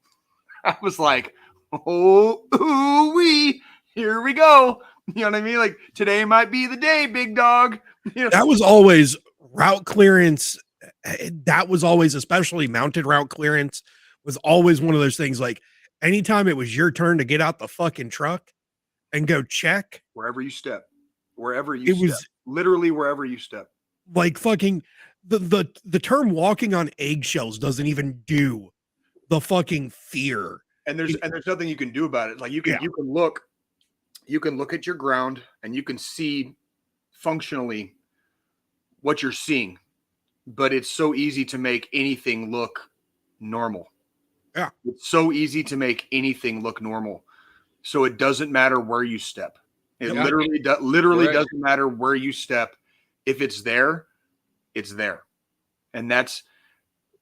I was like, here we go. You know what I mean? Like, today might be the day, big dog. You know? That was always route clearance. That was always, especially mounted route clearance, was always one of those things. Like, anytime it was your turn to get out the fucking truck and go check, wherever you step, was literally wherever you step. Like fucking the term walking on eggshells doesn't even do the fucking fear. And there's nothing you can do about it. Like you can look at your ground and you can see functionally what you're seeing, but it's so easy to make anything look normal. Yeah. It's so easy to make anything look normal. So it doesn't matter where you step. It literally doesn't matter where you step. If it's there, it's there. And that's,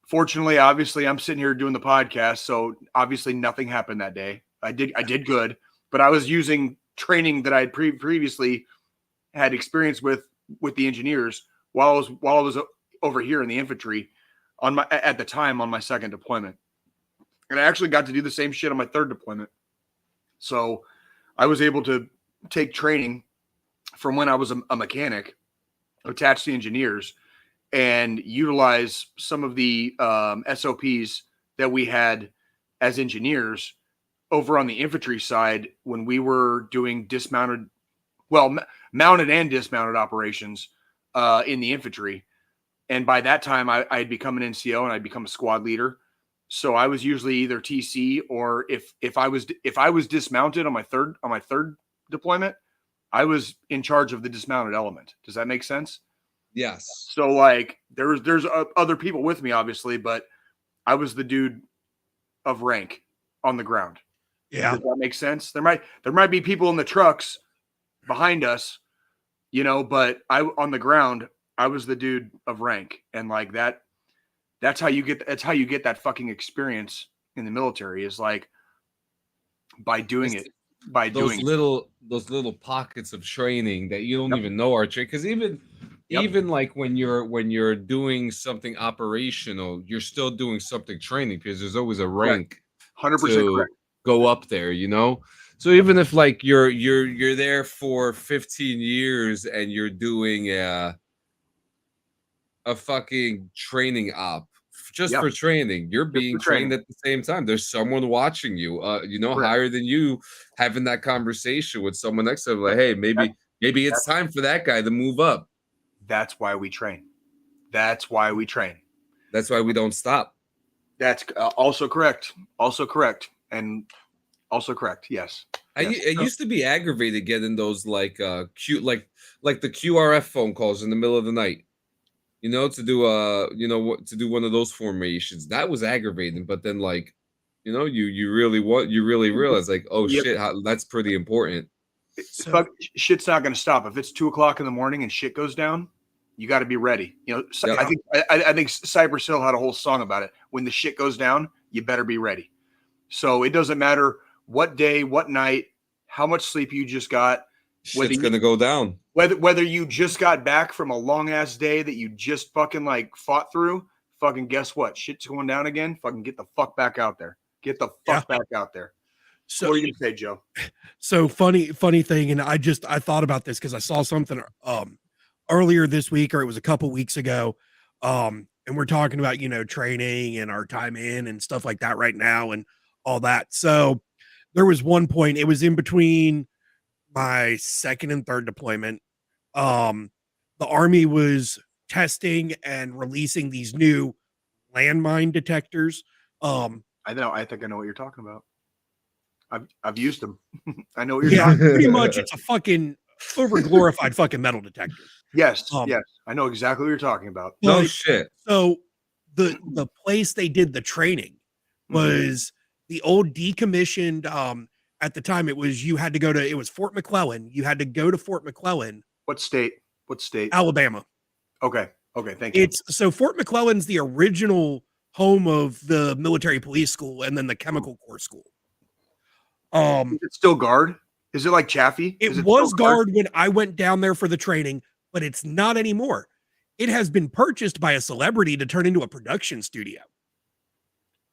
fortunately, obviously, I'm sitting here doing the podcast, so obviously nothing happened that day. I did good, but I was using training that I had previously had experience with the engineers while I was over here in the infantry at the time on my second deployment. And I actually got to do the same shit on my third deployment. So I was able to take training from when I was a mechanic attached to engineers and utilize some of the SOPs that we had as engineers over on the infantry side when we were doing mounted and dismounted operations in the infantry. And by that time, I had become an NCO and I'd become a squad leader. So I was usually either TC or if I was dismounted on my third deployment, I was in charge of the dismounted element. Does that make sense? Yes. So like there's other people with me, obviously, but I was the dude of rank on the ground. Yeah. Does that make sense? There might be people in the trucks behind us, you know, but on the ground, I was the dude of rank. And like that's how you get that fucking experience in the military, is like by doing it. By those doing little pockets of training that you don't even know are training. Because even like when you're doing something operational, you're still doing something training, because there's always a rank 100% correct. Go up there, you know. So even if like you're there for 15 years and you're doing a fucking training op just for training, you're being trained at the same time. There's someone watching you, higher than you, having that conversation with someone next to them, like, hey, maybe it's time for that guy to move up. That's why we train. That's why we train. That's why we don't stop. That's also correct. And also correct. Yes. I used to be aggravated getting those like the QRF phone calls in the middle of the night. You know, to do one of those formations. That was aggravating. But then, like, you know, you really realize, like, oh shit, that's pretty important. Shit's not going to stop. If it's 2:00 in the morning and shit goes down, you got to be ready. You know, I think Cypress Hill had a whole song about it. When the shit goes down, you better be ready. So it doesn't matter what day, what night, how much sleep you just got. Shit's going to go down. Whether you just got back from a long ass day that you just fucking like fought through, fucking guess what? Shit's going down again. Fucking get the fuck back out there. Get the fuck back out there. So what are you gonna say, Joe? So funny thing, and I thought about this because I saw something earlier this week, or it was a couple weeks ago. And we're talking about, training and our time in and stuff like that right now and all that. So there was one point, it was in between my second and third deployment. The Army was testing and releasing these new landmine detectors. I think I know what you're talking about. I've used them. I know what you're talking pretty much it's a fucking overglorified fucking metal detector. Yes, yes. I know exactly what you're talking about. No shit. So the place they did the training was the old decommissioned at the time it was Fort McClellan. You had to go to Fort McClellan. What state? Alabama. Okay, thank you. So Fort McClellan's the original home of the military police school and then the chemical corps school. Is it still guard? Is it like Chaffee? It was guard when I went down there for the training, but it's not anymore. It has been purchased by a celebrity to turn into a production studio.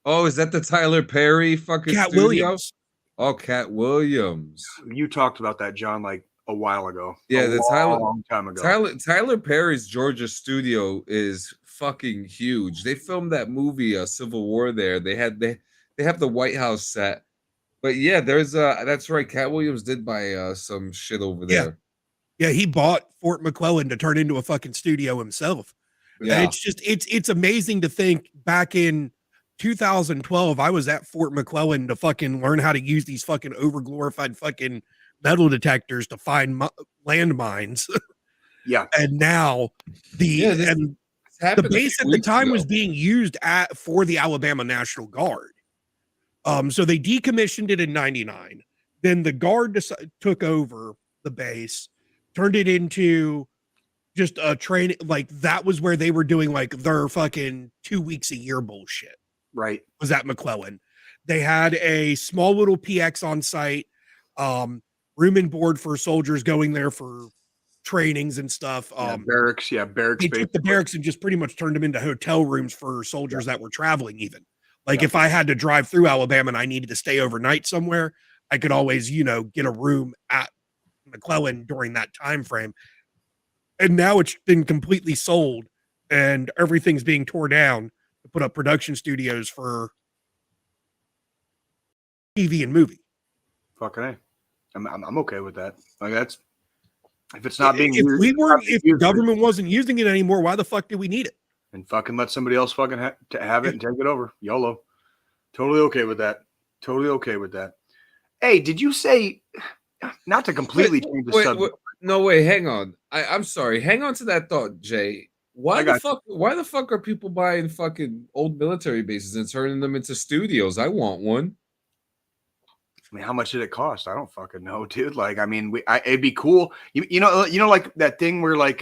Oh, is that the Tyler Perry fucking Cat studio? Williams. Oh, Cat Williams. You talked about that, John, like a while ago. Yeah, long time ago. Tyler Perry's Georgia studio is fucking huge. They filmed that movie, Civil War there. They have the White House set. But yeah, there's that's right. Cat Williams did buy some shit over there. Yeah, he bought Fort McClellan to turn into a fucking studio himself. Yeah. And it's just it's amazing to think back in 2012, I was at Fort McClellan to fucking learn how to use these fucking overglorified fucking metal detectors to find landmines. Yeah. And now the base at the time was being used for the Alabama National Guard. So they decommissioned it in 99. Then the Guard took over the base, turned it into just a training. Like that was where they were doing like their fucking 2 weeks a year bullshit. Right. Was at McClellan. They had a small little PX on site, room and board for soldiers going there for trainings and stuff. Barracks. Yeah. Barracks. They took the barracks and just pretty much turned them into hotel rooms for soldiers that were traveling even. Like if I had to drive through Alabama and I needed to stay overnight somewhere, I could always, get a room at McClellan during that time frame. And now it's been completely sold and everything's being torn down to put up production studios for TV and movie. Fucking A. I'm okay with that. Like that's if it's not being if used, if the government wasn't using it anymore, why the fuck do we need it? And fucking let somebody else fucking have it and take it over. YOLO. Totally okay with that. Hey, did you say, not to completely change the subject? No, wait, hang on. I'm sorry. Hang on to that thought, Jay. Why the fuck are people buying fucking old military bases and turning them into studios? I want one. I mean, how much did it cost? I don't fucking know, dude. Like, I mean, it'd be cool. You know, like that thing where like,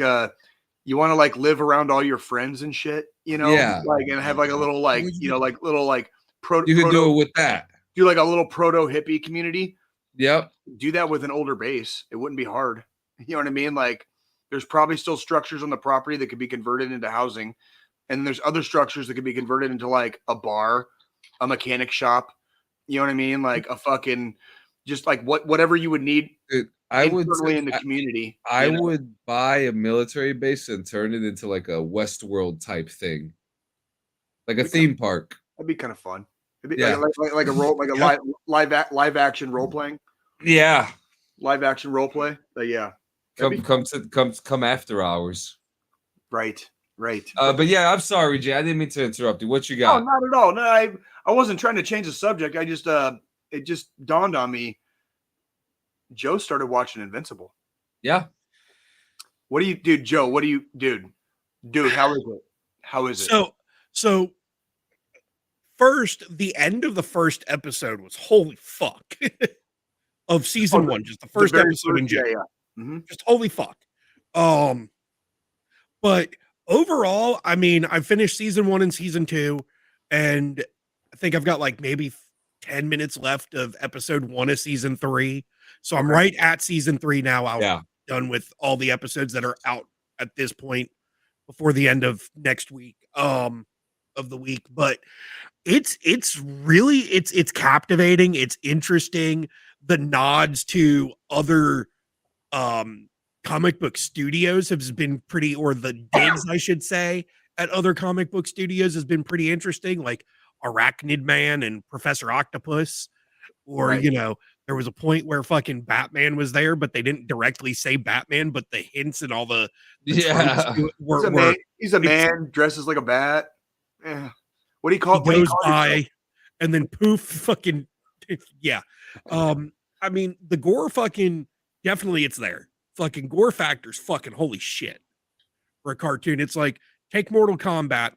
you want to like live around all your friends and shit, Yeah. like, and have like a little, like, like little, like you can do it with that. Do like a little proto hippie community. Yep. Do that with an older base. It wouldn't be hard. You know what I mean? Like there's probably still structures on the property that could be converted into housing. And there's other structures that could be converted into like a bar, a mechanic shop. You know what I mean? Like a fucking, just like whatever you would need. I would say, in the community. I would buy a military base and turn it into like a Westworld type thing, like a theme park. That'd be kind of fun. It'd be like a role, like a live action role playing. Yeah, live action role play. But yeah, come after hours. Right. But yeah, I'm sorry, Jay. I didn't mean to interrupt you. What you got? No, not at all. No, I wasn't trying to change the subject. I just it just dawned on me. Joe started watching Invincible. Yeah. What do you, dude? Joe, what do you, dude? How is it? So first, the end of the first episode was holy fuck of season one, just the first episode in jail. Yeah. Mm-hmm. Just holy fuck. But overall, I mean, I finished season 1 and season 2, and I think I've got like maybe 10 minutes left of episode 1 of season 3. So I'm right at season 3 now. I'm done with all the episodes that are out at this point before the end of next week. of the week, but it's really it's captivating. It's interesting. The nods to other comic book studios has been pretty, or the digs, I should say, at other comic book studios has been pretty interesting, like Arachnid Man and Professor Octopus, or Right. you know, there was a point where fucking Batman was there, but they didn't directly say Batman, but the hints and all the tropes to it were He's a man dresses like a bat. Eh. What do you he call? What do you goes call by yourself? and then poof, fucking yeah. I mean, the gore fucking definitely it's there. Fucking gore factors, fucking holy shit. For a cartoon, it's like take Mortal Kombat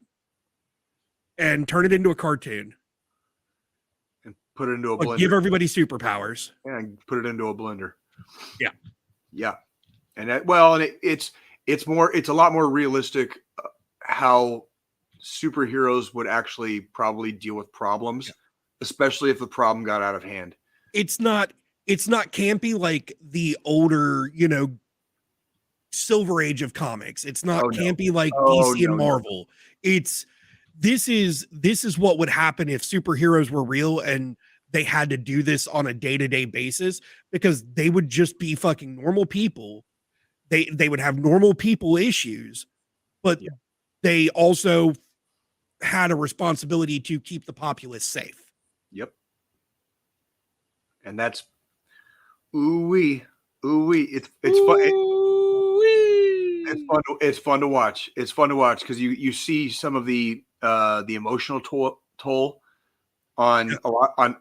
and turn it into a cartoon. And put it into a Like, blender. give everybody superpowers. And put it into a blender. Yeah. Yeah. And that, well, and it's a lot more realistic how superheroes would actually probably deal with problems, especially if the problem got out of hand. It's not campy like the older, you know, Silver Age of comics. It's not campy like DC and Marvel. This is what would happen if superheroes were real and they had to do this on a day-to-day basis, because they would just be fucking normal people. They would have normal people issues, but they also had a responsibility to keep the populace safe. Yep. And that's ooh-wee. It's fun. It's fun to watch. It's fun to watch because you see some of the emotional toll on a lot, on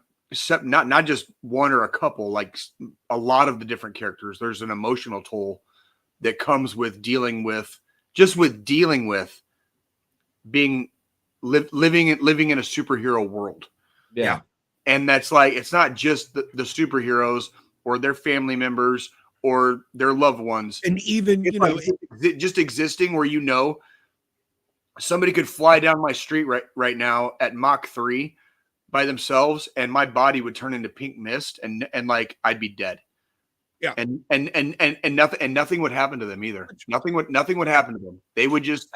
not just one or a couple, like a lot of the different characters. There's an emotional toll that comes with dealing with being living in a superhero world. Yeah. And that's like, it's not just the superheroes or their family members or their loved ones. And even, it's just existing where, you know, somebody could fly down my street right now at Mach 3 by themselves and my body would turn into pink mist and like I'd be dead. Yeah. And nothing would happen to them either. Nothing would happen to them. They would just,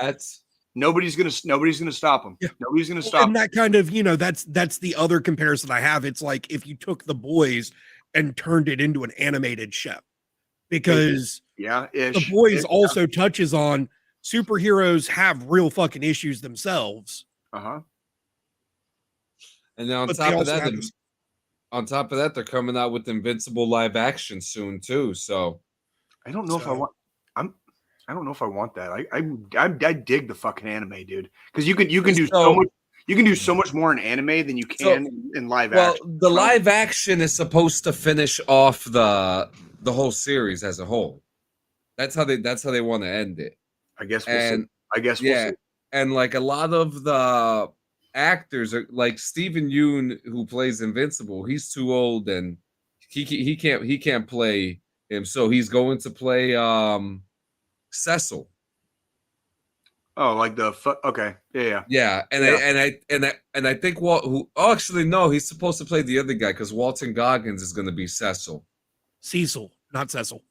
nobody's gonna stop them. Yeah. Nobody's gonna stop. And that kind of, you know, that's the other comparison I have. It's like if you took The Boys and turned it into an animated show, because The Boys also touches on superheroes have real fucking issues themselves. Uh-huh. And then on top of that, they're coming out with Invincible live action soon too. So I don't know if I want. I don't know if I want that. I dig the fucking anime, dude, because you can do so much. You can do so much more in anime than you can in live action. Well, the live action is supposed to finish off the whole series as a whole. That's how they want to end it. I guess we'll see. And like a lot of the actors are like Steven Yeun, who plays Invincible. He's too old and he can't play him, so he's going to play Cecil. Oh, like okay, yeah. And I think actually no, he's supposed to play the other guy because Walton Goggins is going to be Cecil. Cecil, not Cecil.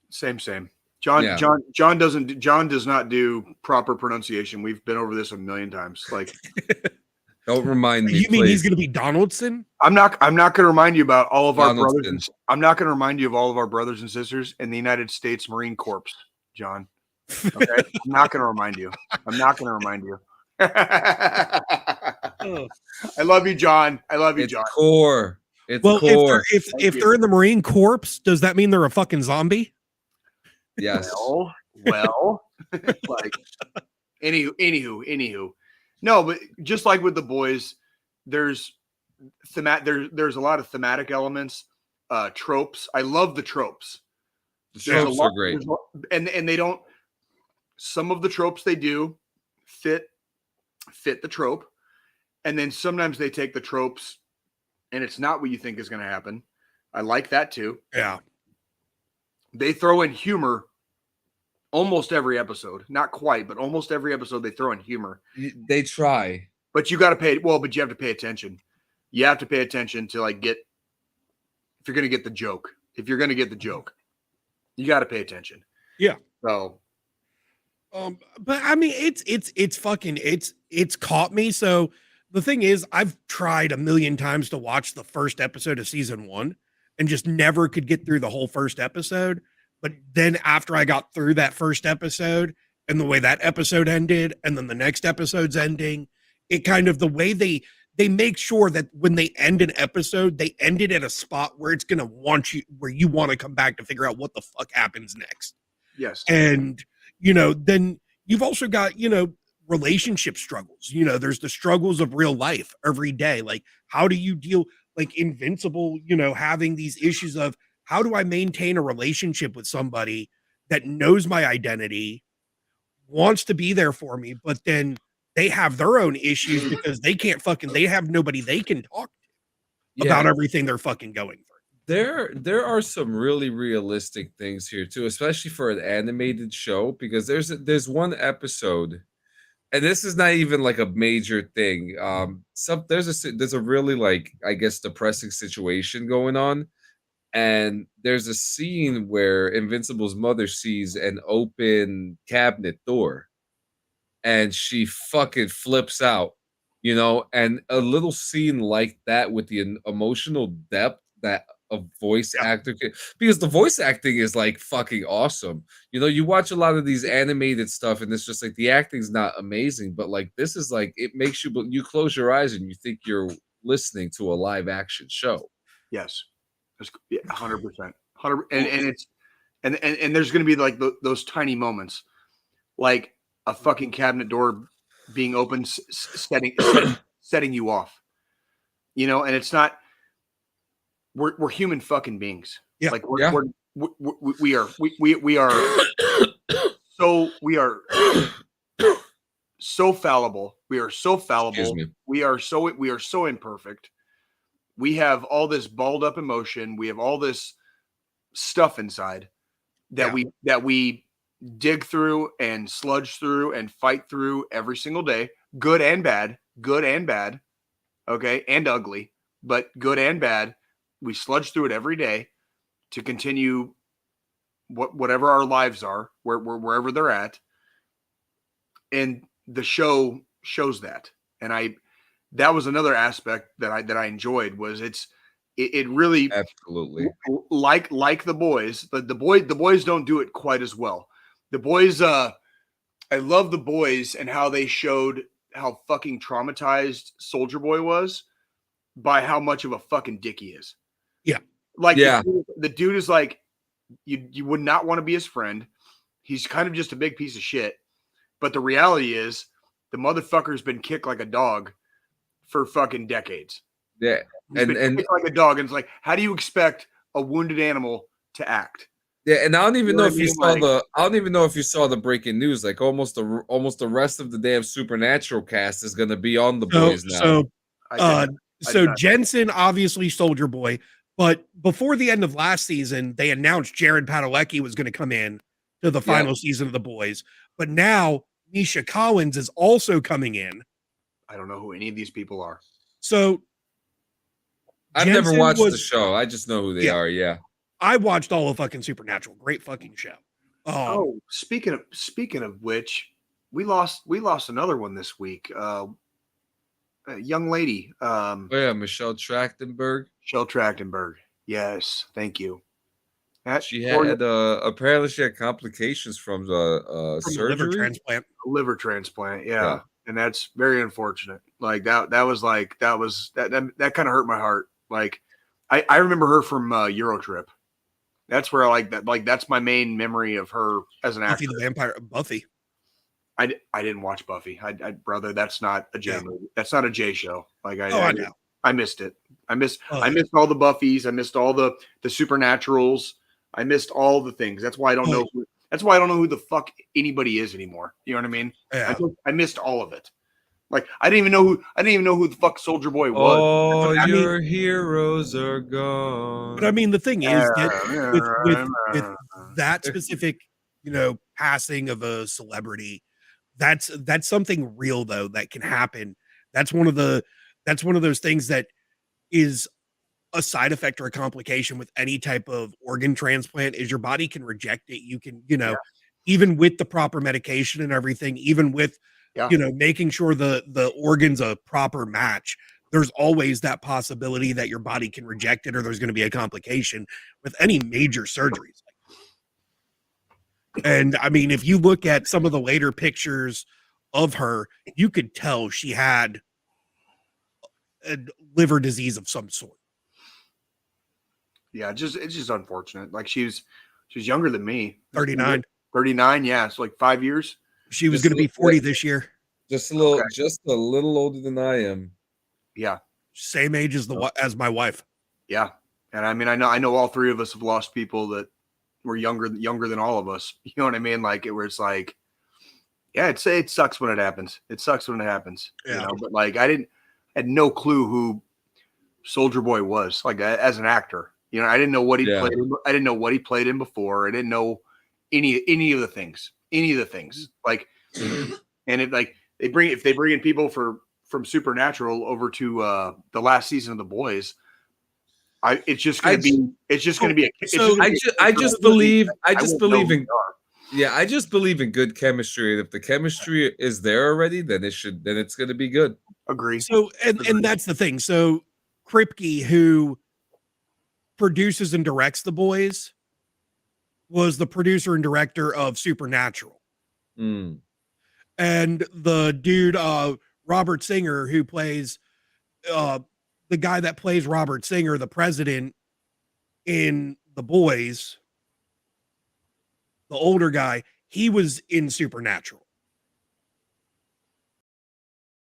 Same. John does not do proper pronunciation. We've been over this a million times. Like, don't remind me. You mean please. He's going to be Donaldson? I'm not going to remind you about all of our brothers. I'm not going to remind you of all of our brothers and sisters in the United States Marine Corps, John. Okay, I'm not going to remind you. I love you, John. John. Core. It's well, core. if they're in the Marine Corps, does that mean they're a fucking zombie? Yes. Well, like, anywho. No, but just like with The Boys, there's a lot of thematic elements, tropes. I love the tropes. The tropes are great, and they don't. Some of the tropes they do fit the trope, and then sometimes they take the tropes, and it's not what you think is going to happen. I like that too. Yeah. They throw in humor almost every episode. Not quite, but almost every episode they throw in humor. They try. But you got to pay. Well, but you have to pay attention. You have to pay attention to if you're going to get the joke. If you're going to get the joke, you got to pay attention. Yeah. So. But I mean, it's caught me. So the thing is, I've tried a million times to watch the first episode of season 1 and just never could get through the whole first episode. But then after I got through that first episode and the way that episode ended, and then the next episode's ending, it kind of the way they make sure that when they end an episode, they end it at a spot where it's gonna want you, where you want to come back to figure out what the fuck happens next. Yes. And then you've also got, relationship struggles. There's the struggles of real life every day. Like, how do you deal, like Invincible, having these issues of how do I maintain a relationship with somebody that knows my identity, wants to be there for me, but then they have their own issues because they have nobody they can talk to about everything they're fucking going through. There are some really realistic things here too, especially for an animated show, because there's one episode, and this is not even like a major thing. There's a really, like, I guess, depressing situation going on, and there's a scene where Invincible's mother sees an open cabinet door, and she fucking flips out, and a little scene like that with the emotional depth that a voice actor can, because the voice acting is like fucking awesome. You watch a lot of these animated stuff and it's just like the acting's not amazing, but like this is like, it makes you close your eyes and you think you're listening to a live action show. Yes. 100%. 100, and it's and there's going to be like those tiny moments, like a fucking cabinet door being open, setting you off, and it's not, we're human fucking beings. Yeah. Like we are so fallible. We are so fallible. We are so imperfect. We have all this balled up emotion. We have all this stuff inside that we dig through and sludge through and fight through every single day, good and bad, okay, and ugly, but good and bad. We sludge through it every day to continue whatever our lives are, wherever they're at. And the show shows that. And that was another aspect that I enjoyed, was it really absolutely like the boys, but the boys don't do it quite as well. The boys, I love the boys and how they showed how fucking traumatized Soldier Boy was by how much of a fucking dick he is. Yeah. Like, the dude is like, you would not want to be his friend. He's kind of just a big piece of shit. But the reality is the motherfucker's been kicked like a dog for fucking decades. Yeah. He's been kicked like a dog. And it's like, how do you expect a wounded animal to act? Yeah, and I don't even know if you saw I don't even know if you saw the breaking news. Like almost the rest of the damn Supernatural cast is going to be on the boys now. So Jensen, obviously Soldier Boy, but before the end of last season, they announced Jared Padalecki was going to come in to the final season of the boys. But now Misha Collins is also coming in. I don't know who any of these people are. So I've never watched the show. I just know who they are. Yeah. I watched all of fucking Supernatural. Great fucking show. Speaking of which, we lost another one this week. A young lady. Michelle Trachtenberg. Michelle Trachtenberg. Yes, thank you. She had apparently she had complications from surgery, liver transplant. Yeah. And that's very unfortunate. Like that kind of hurt my heart. Like I remember her from Eurotrip. That's where I like that. Like that's my main memory of her as an actor. Buffy. I didn't watch Buffy. Brother, that's not a J movie. That's not a J show. Like I know. I missed it. I missed all the Buffys. I missed all the Supernaturals. I missed all the things. That's why I don't know. That's why I don't know who the fuck anybody is anymore. You know what I mean? Yeah. I missed all of it. Like I didn't even know who the fuck Soldier Boy was. Oh, your heroes are gone. But I mean, the thing is that with that specific, passing of a celebrity, that's something real though that can happen. That's one of those things that is a side effect or a complication with any type of organ transplant is your body can reject it. You can, even with the proper medication and everything, even with, you know, making sure the organ's a proper match, there's always that possibility that your body can reject it or there's going to be a complication with any major surgeries. And I mean, if you look at some of the later pictures of her, you could tell she had a liver disease of some sort. Yeah, it's just unfortunate. Like she's younger than me. 39. 39, yeah. So like 5 years. She was going to be 40 this year. Just a little older than I am. Yeah. Same age as my wife. Yeah. And I mean, I know all three of us have lost people that were younger than all of us. You know what I mean? Like it's like, yeah, it sucks when it happens. It sucks when it happens. Yeah. You know, but like I had no clue who Soldier Boy was, like as an actor. You know, I didn't know what he played in. I didn't know what he played in before. I didn't know any of the things. Like, and it like if they bring in people from Supernatural over to the last season of The Boys, it's just going to be. I just believe in good chemistry. And if the chemistry is there already, then it's going to be good. Agree. So, and that's the thing. So Kripke, who produces and directs The Boys, was the producer and director of Supernatural. Mm. And the dude, Robert Singer, who plays the guy that plays Robert Singer, the president in The Boys, the older guy, he was in Supernatural.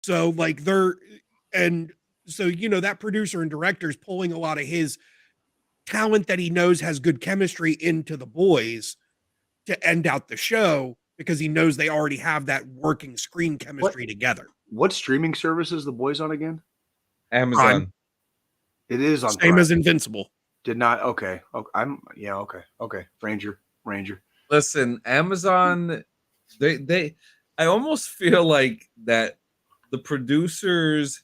So like that producer and director is pulling a lot of his talent that he knows has good chemistry into The Boys to end out the show because he knows they already have that working screen chemistry together. What streaming service is The Boys on again? Amazon. Prime. It is on same Prime. as Invincible. Did not okay. Okay. Ranger. Listen, Amazon, I almost feel like that the producers,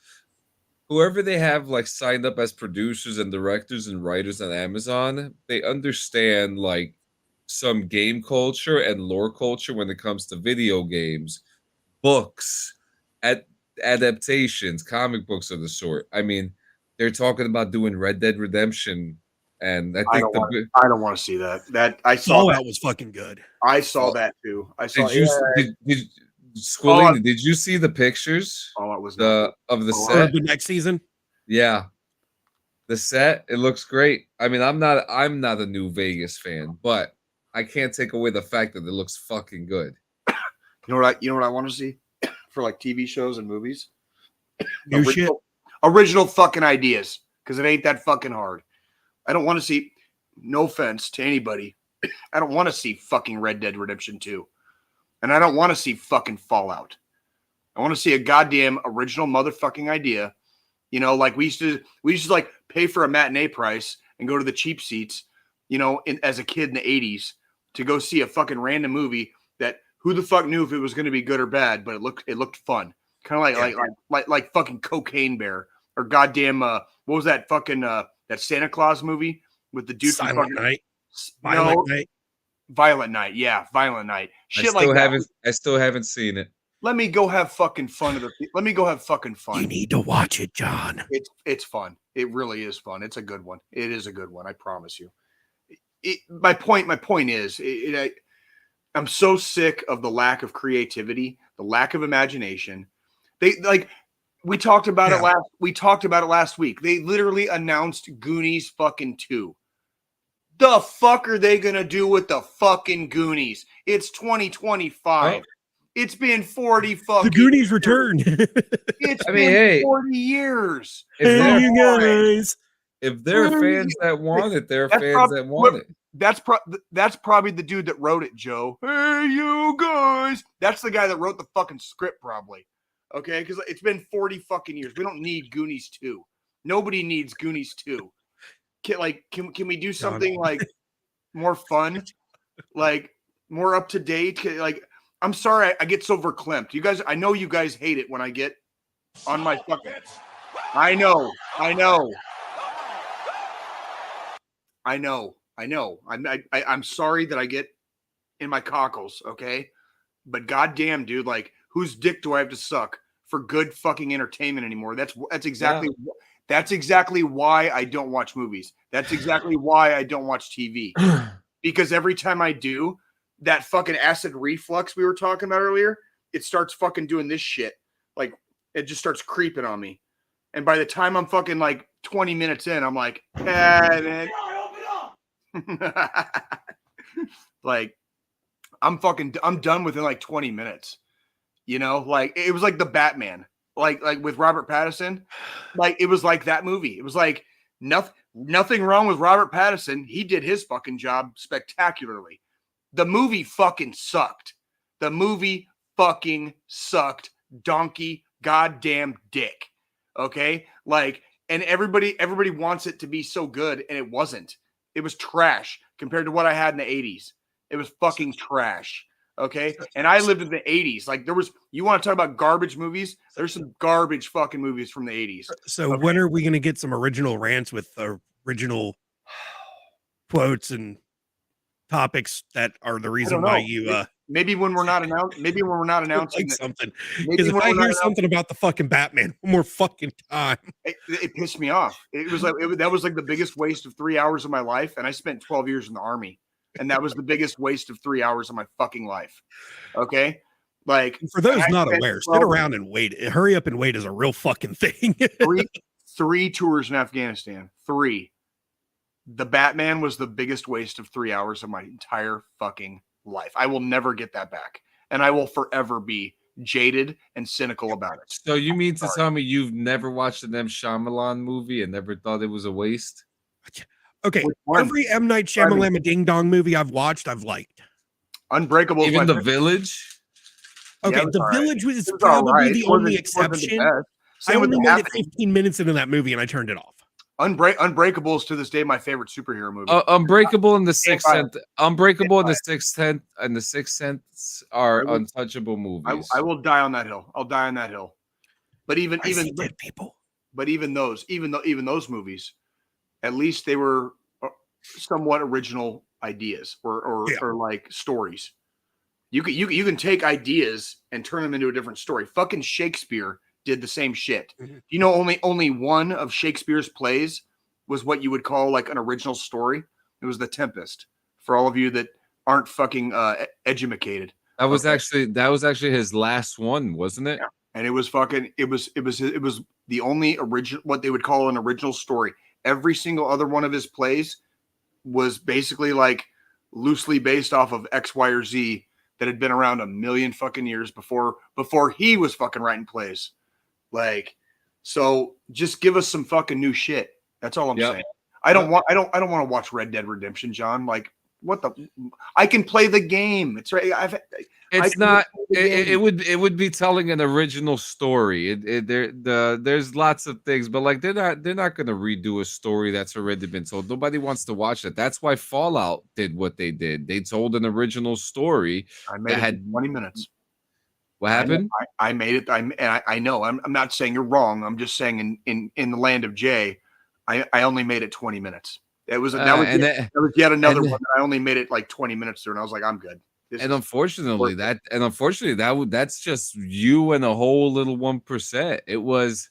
whoever they have like signed up as producers and directors and writers on Amazon, they understand like some game culture and lore culture when it comes to video games, books, adaptations, comic books of the sort. I mean, they're talking about doing Red Dead Redemption, and I don't want to see that. I saw Fallout was fucking good. I saw that too. Squilling, did you see the pictures? Fallout was of the set the next season. Yeah, the set, it looks great. I mean, I'm not a New Vegas fan, but I can't take away the fact that it looks fucking good. You know what I want to see for like TV shows and movies? Original fucking ideas, because it ain't that fucking hard. I don't want to see, no offense to anybody, I don't want to see fucking Red Dead Redemption 2. And I don't want to see fucking Fallout. I want to see a goddamn original motherfucking idea. You know, like we used to like pay for a matinee price and go to the cheap seats, you know, as a kid in the 80s to go see a fucking random movie that who the fuck knew if it was going to be good or bad, but it looked fun. Kind of like fucking Cocaine Bear or goddamn what was that fucking that Santa Claus movie with the dude Silent from Night. Violent Night. Yeah, Violent Night. I still haven't seen it. Let me go have fucking fun. Let me go have fucking fun. You need to watch it, John. It's fun. It really is fun. It's a good one. It is a good one. I promise you. My point is, I'm so sick of the lack of creativity, the lack of imagination. We talked about it last. We talked about it last week. They literally announced Goonies fucking 2. The fuck are they gonna do with the fucking Goonies? It's 2025. Oh. It's been 40 fucking. The Goonies returned. It's been 40 years. Guys. If there are fans that want it, there are fans that want it. That's probably the dude that wrote it, Joe. Hey, you guys. That's the guy that wrote the fucking script, probably. Okay, because it's been 40 fucking years. We don't need Goonies 2. Nobody needs Goonies 2. Can we do something like more fun, like more up to date? Like, I'm sorry, I get so verklempt. You guys, I know you guys hate it when I get on my fucking. I know. I'm sorry that I get in my cockles, okay? But goddamn, dude, like, whose dick do I have to suck for good fucking entertainment anymore? That's exactly why I don't watch movies. That's exactly why I don't watch TV. Because every time I do, that fucking acid reflux we were talking about earlier, it starts fucking doing this shit. Like, it just starts creeping on me. And by the time I'm fucking like 20 minutes in, I'm like, man. Like, I'm done within like 20 minutes. You know, like it was like the Batman, like with Robert Pattinson. Like, it was like that movie. It was like nothing wrong with Robert Pattinson. He did his fucking job spectacularly. The movie fucking sucked. The movie fucking sucked. Donkey goddamn dick. Okay? Like, and everybody wants it to be so good, and it wasn't. It was trash compared to what I had in the 80s. It was fucking trash. Okay? And I lived in the 80s. Like, you want to talk about garbage movies? There's some garbage fucking movies from the 80s. So when are we going to get some original rants with original quotes and topics that are the reason why you maybe when we're not announcing like something? Because if I hear something about the fucking Batman one more fucking time, it pissed me off. It was like that was like the biggest waste of 3 hours of my life, and I spent 12 years in the Army, and that was the biggest waste of 3 hours of my fucking life. Okay, like, for those not aware, sit around and wait. Hurry up and wait is a real fucking thing. three tours in Afghanistan. 3. The Batman was the biggest waste of 3 hours of my entire fucking life. I will never get that back. And I will forever be jaded and cynical about it. So you mean to tell me you've never watched an M. Shyamalan movie and never thought it was a waste? Okay. Every M. Night Shyamalan Ding Dong movie I've watched, I've liked. Unbreakable. Even The Village? Okay, Yeah, The Village was probably the only exception. I only made it 15 minutes into that movie and I turned it off. Unbreakable is to this day my favorite superhero movie. Unbreakable and The Sixth Sense. Unbreakable and The Sixth Sense and The Sixth Sense are untouchable movies. I will die on that hill. I'll die on that hill. But even dead people. But even those movies, at least they were somewhat original ideas or like stories. You can take ideas and turn them into a different story. Fucking Shakespeare did the same shit. Mm-hmm. You know, only one of Shakespeare's plays was what you would call like an original story. It was The Tempest. For all of you that aren't fucking educated, that was actually his last one, wasn't it? Yeah. And it was the only original, what they would call an original story. Every single other one of his plays was basically like loosely based off of X, Y, or Z that had been around a million fucking years before he was fucking writing plays. Like, so just give us some fucking new shit. That's all I'm saying. I don't want to watch Red Dead Redemption, John. Like, what the? I can play the game. It's right. It would be telling an original story. There's lots of things, but like they're not going to redo a story that's already been told. Nobody wants to watch it. That's why Fallout did what they did. They told an original story. I made it 20 minutes. What happened? I made it. I know. I'm not saying you're wrong. I'm just saying in the land of Jay, I only made it 20 minutes. That was yet another one that I only made it like 20 minutes through, and I was like, I'm good. Unfortunately, that's just you and a whole little 1%. It was.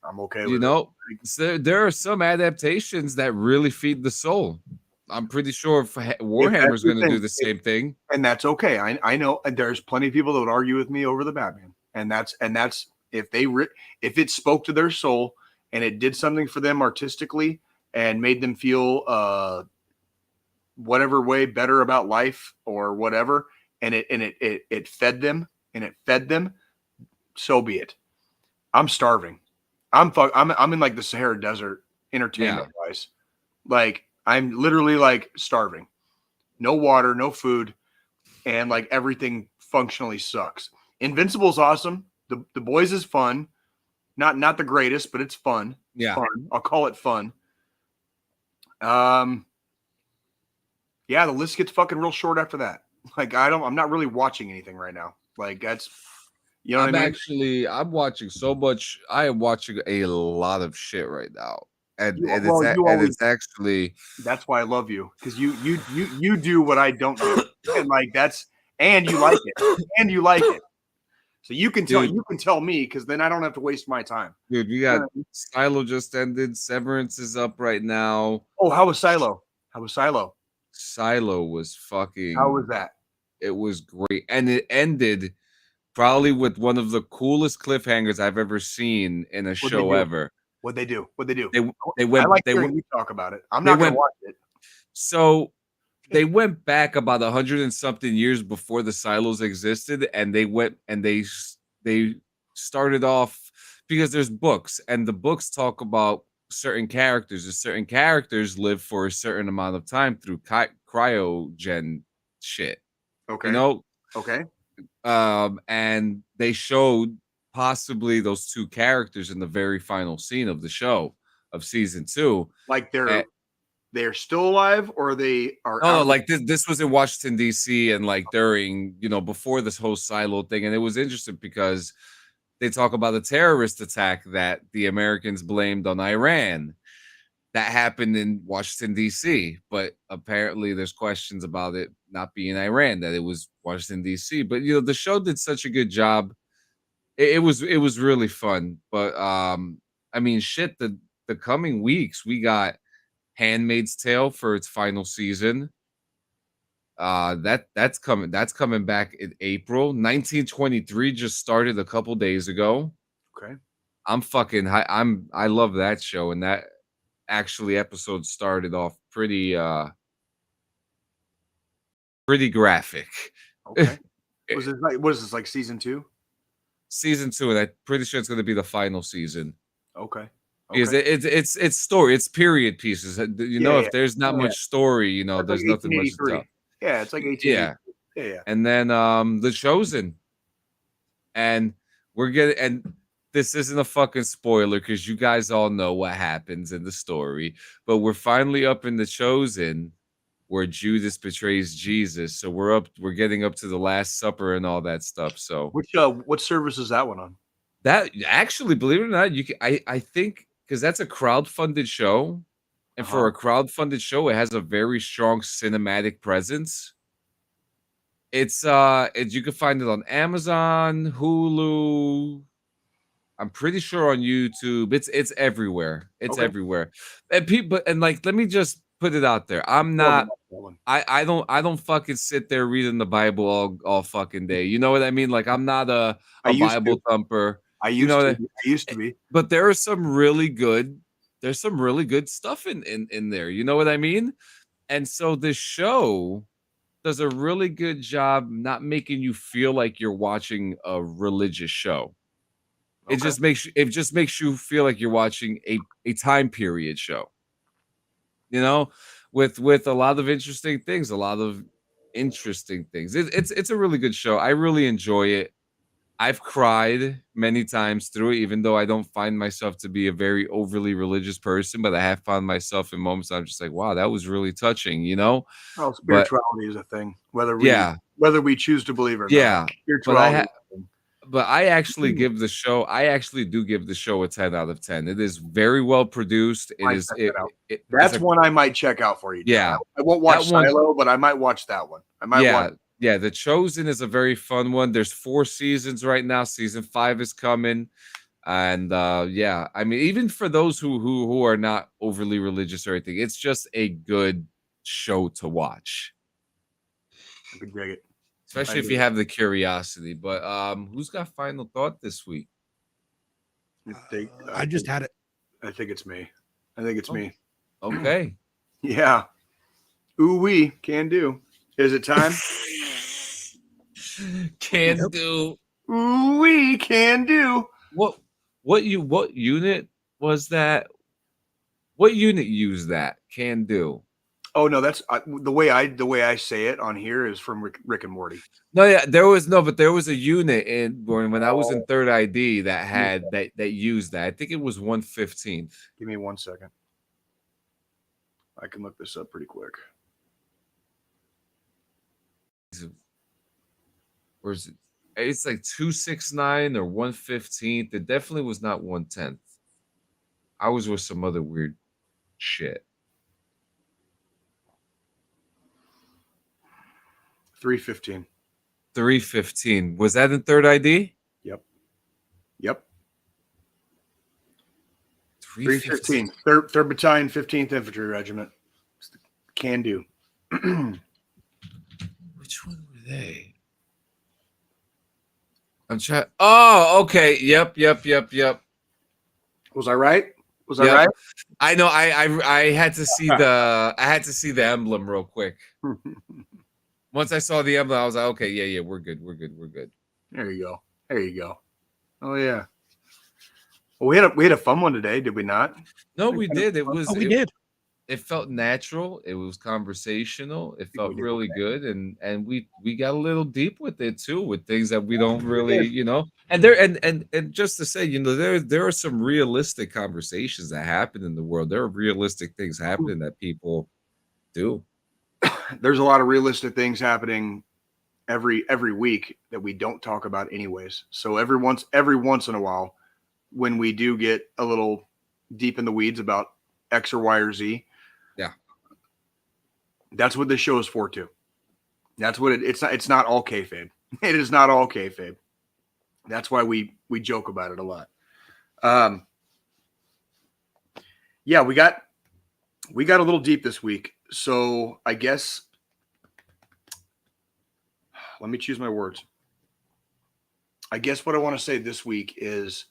I'm okay. You know, so there are some adaptations that really feed the soul. I'm pretty sure Warhammer's going to do the same thing, and that's okay. I know there's plenty of people that would argue with me over the Batman, and that's if it spoke to their soul and it did something for them artistically and made them feel whatever way better about life or whatever, and it fed them, so be it. I'm starving. I'm in like the Sahara Desert entertainment wise. Like, I'm literally like starving. No water, no food, and like everything functionally sucks. Invincible is awesome. The Boys is fun. Not the greatest, but it's fun. Yeah. Fun. I'll call it fun. Yeah, the list gets fucking real short after that. Like, I'm not really watching anything right now. Like, that's, you know what I mean? I'm watching so much. I am watching a lot of shit right now. it's actually that's why I love you, because you do what I don't do, and like and you like it, so you can tell me, because then I don't have to waste my time. Dude, we got Silo just ended. Severance is up right now. Oh, how was Silo? Silo was fucking. How was that? It was great, and it ended probably with one of the coolest cliffhangers I've ever seen in a show ever. What'd they do? They went. I like they hearing went. you talk about it. I'm not gonna watch it. So they went back about 100 and something years before the silos existed, and they went and they started off, because there's books, and the books talk about certain characters. And certain characters live for a certain amount of time through cryogen shit. Okay. You know? Okay. And they showed possibly those two characters in the very final scene of the show of season 2. Like they're still alive, or they are? No, like this was in Washington D.C. and like during, before this whole silo thing, and it was interesting because they talk about a terrorist attack that the Americans blamed on Iran that happened in Washington D.C. But apparently, there's questions about it not being Iran, that it was Washington D.C. But the show did such a good job. It was really fun. But I mean, shit. The coming weeks we got Handmaid's Tale for its final season. That's coming back in April. 1923 just started a couple days ago. Okay. I love that show, and that actually episode started off pretty graphic. Okay. What is this, like season 2? Season 2, and I'm pretty sure it's going to be the final season. Okay. Because it's story, it's period pieces. If there's not much story, there's like nothing much to tell. Yeah, it's like 1883. Yeah. And then The Chosen. And and this isn't a fucking spoiler because you guys all know what happens in the story, but we're finally up in The Chosen where Judas betrays Jesus. So we're getting up to the Last Supper and all that stuff. So what service is that one on? That actually, believe it or not, I think, because that's a crowd-funded show, and for a crowd-funded show, it has a very strong cinematic presence. It's you can find it on Amazon, Hulu. I'm pretty sure on YouTube. It's everywhere. It's everywhere. And let me just put it out there. I'm not. I don't fucking sit there reading the Bible all fucking day. You know what I mean? Like, I'm not a Bible thumper. I used to be. But there's some really good stuff in there. You know what I mean? And so this show does a really good job not making you feel like you're watching a religious show. Okay. It just makes you feel like you're watching a time period show. With a lot of interesting things, It's a really good show. I really enjoy it. I've cried many times through it, even though I don't find myself to be a very overly religious person, but I have found myself in moments I'm just like, wow, that was really touching, Well, spirituality is a thing, whether we choose to believe or not. Yeah. Spirituality. But I actually give the show a 10 out of 10. It is very well produced. That's one I might check out for you. Yeah. I won't watch Silo, but I might watch that one. Yeah, The Chosen is a very fun one. There's 4 seasons right now. Season 5 is coming. And I mean, even for those who are not overly religious or anything, it's just a good show to watch. I could dig it. Especially if you have the curiosity. But who's got final thought this week? I just had it. I think it's me. Me. Okay. Yeah. Ooh wee, can do. Is it time? Can do. Ooh wee, can do. What unit was that? What unit used that? Can do. Oh no, that's the way I say it on here is from Rick and Morty. No, yeah, there was a unit when I was in third ID that had that used that. I think it was 115th. Give me 1 second. I can look this up pretty quick. Or is it? It's like 269 or 115th. It definitely was not 110th. I was with some other weird shit. 315. 315. Was that in third ID? Yep. 315. 315. 3rd Battalion, 15th Infantry Regiment. Can do. Which one were they? I'm trying. Oh, okay. Yep. Was I right? Was I Yep. right? I know. I had to see the emblem real quick. Once I saw the emblem, I was like, okay, yeah, we're good. There you go. Oh yeah. Well, we had a fun one today, did we not? No, we did. It was. We did. It felt natural. It was conversational. It felt we did really okay. good, and we got a little deep with it too, with things that we don't really, you know. And there and just to say, you know, there are some realistic conversations that happen in the world. There are realistic things happening that people do. There's a lot of realistic things happening every week that we don't talk about anyways. So every once in a while, when we do get a little deep in the weeds about X or Y or Z, yeah, that's what this show is for too. That's what it's not all kayfabe. It is not all kayfabe. That's why we joke about it a lot. Yeah, we got a little deep this week. So I guess let me choose my words. I guess what I want to say this week is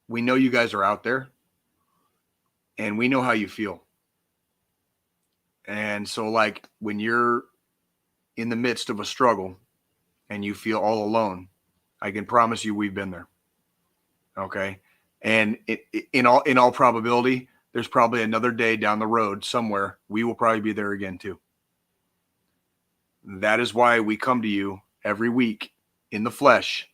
we know you guys are out there and we know how you feel. And so like when you're in the midst of a struggle and you feel all alone, I can promise you we've been there. Okay. And in all probability, there's probably another day down the road somewhere we will probably be there again too. That is why we come to you every week in the flesh,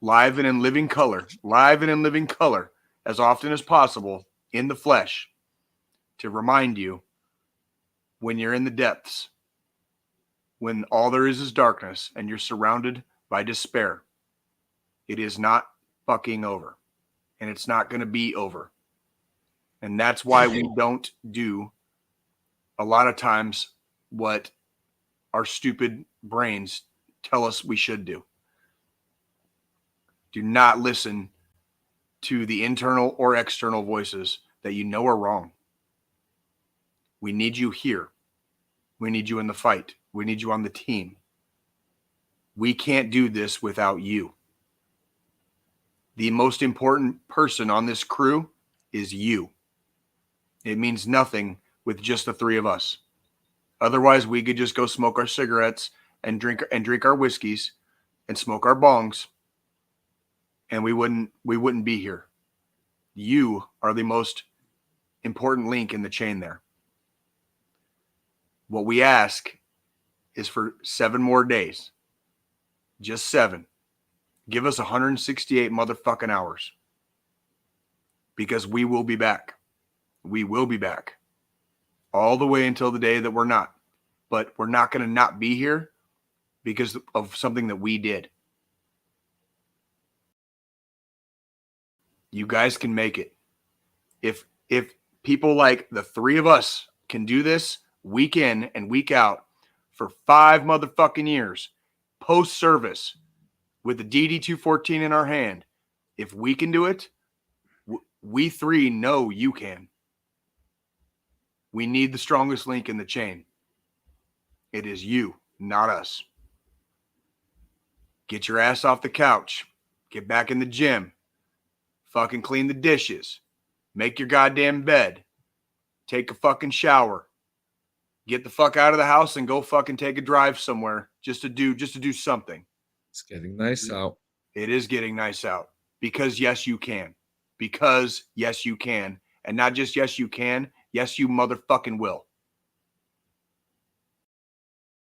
live and in living color, as often as possible in the flesh, to remind you when you're in the depths, when all there is darkness and you're surrounded by despair, it is not fucking over, and it's not going to be over. And that's why we don't do a lot of times what our stupid brains tell us we should do. Do not listen to the internal or external voices that you know are wrong. We need you here. We need you in the fight. We need you on the team. We can't do this without you. The most important person on this crew is you. It means nothing with just the three of us. Otherwise, we could just go smoke our cigarettes and drink our whiskeys and smoke our bongs, and we wouldn't be here. You are the most important link in the chain there. What we ask is for 7 more days. Just 7. Give us 168 motherfucking hours. Because we will be back. We will be back. All the way until the day that we're not. But we're not going to not be here because of something that we did. You guys can make it. If people like the three of us can do this week in and week out for 5 motherfucking years, post-service, with the DD214 in our hand, if we can do it, we three know you can. We need the strongest link in the chain. It is you, not us. Get your ass off the couch. Get back in the gym. Fucking clean the dishes. Make your goddamn bed. Take a fucking shower. Get the fuck out of the house and go fucking take a drive somewhere just to do something. It's getting nice out. It is getting nice out. Because yes, you can. Because yes, you can. And not just yes, you can. Yes, you motherfucking will.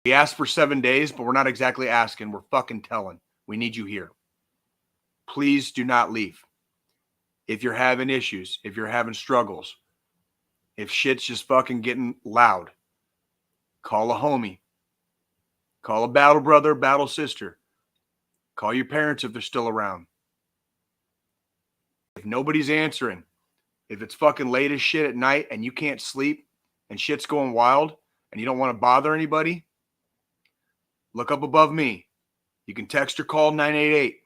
We asked for 7 days, but we're not exactly asking. We're fucking telling. We need you here. Please do not leave. If you're having issues, if you're having struggles, if shit's just fucking getting loud, call a homie. Call a battle brother, battle sister. Call your parents if they're still around. If nobody's answering, if it's fucking late as shit at night and you can't sleep and shit's going wild and you don't want to bother anybody, look up above me. You can text or call 988.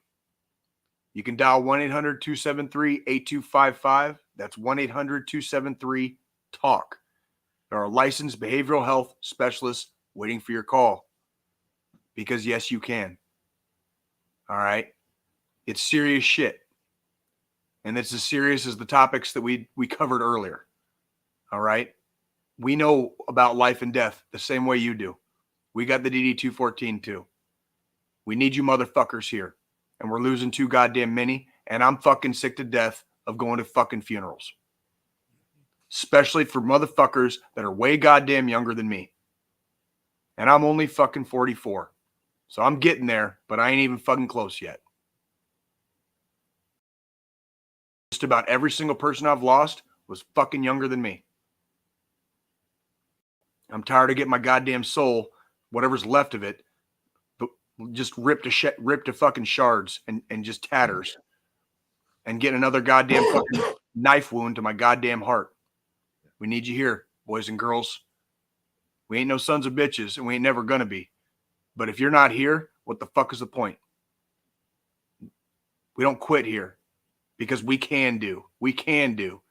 You can dial 1-800-273-8255. That's 1-800-273-TALK. There are licensed behavioral health specialists waiting for your call. Because yes, you can. All right? It's serious shit. And it's as serious as the topics that we covered earlier. All right? We know about life and death the same way you do. We got the DD214 too. We need you motherfuckers here. And we're losing too goddamn many. And I'm fucking sick to death of going to fucking funerals. Especially for motherfuckers that are way goddamn younger than me. And I'm only fucking 44. So I'm getting there, but I ain't even fucking close yet. Just about every single person I've lost was fucking younger than me. I'm tired of getting my goddamn soul, whatever's left of it, just ripped to fucking shards and just tatters, and getting another goddamn fucking knife wound to my goddamn heart. We need you here, boys and girls. We ain't no sons of bitches, and we ain't never gonna be. But if you're not here, what the fuck is the point? We don't quit here because we can do. We can do.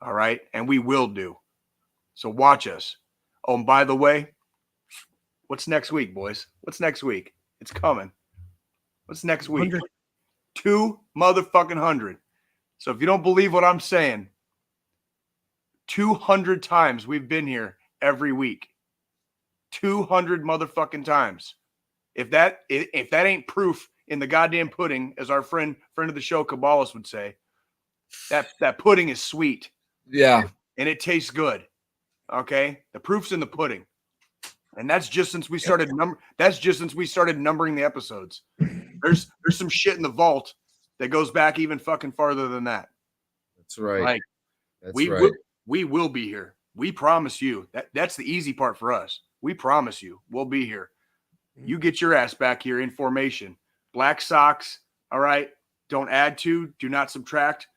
All right? And we will do. So watch us. Oh, and by the way, what's next week, boys? What's next week? It's coming. What's next week? 100. 2 motherfucking 100. So if you don't believe what I'm saying, 200 times we've been here every week. 200 motherfucking times. If that ain't proof in the goddamn pudding, as our friend of the show Kabbalas would say, that pudding is sweet. Yeah. And it tastes good. Okay? The proof's in the pudding. And that's just since we started numbering the episodes. There's some shit in the vault that goes back even fucking farther than that. That's right. Like, we will be here. We promise you. That's the easy part for us. We promise you we'll be here. You get your ass back here in formation. Black socks, all right? Don't add to, do not subtract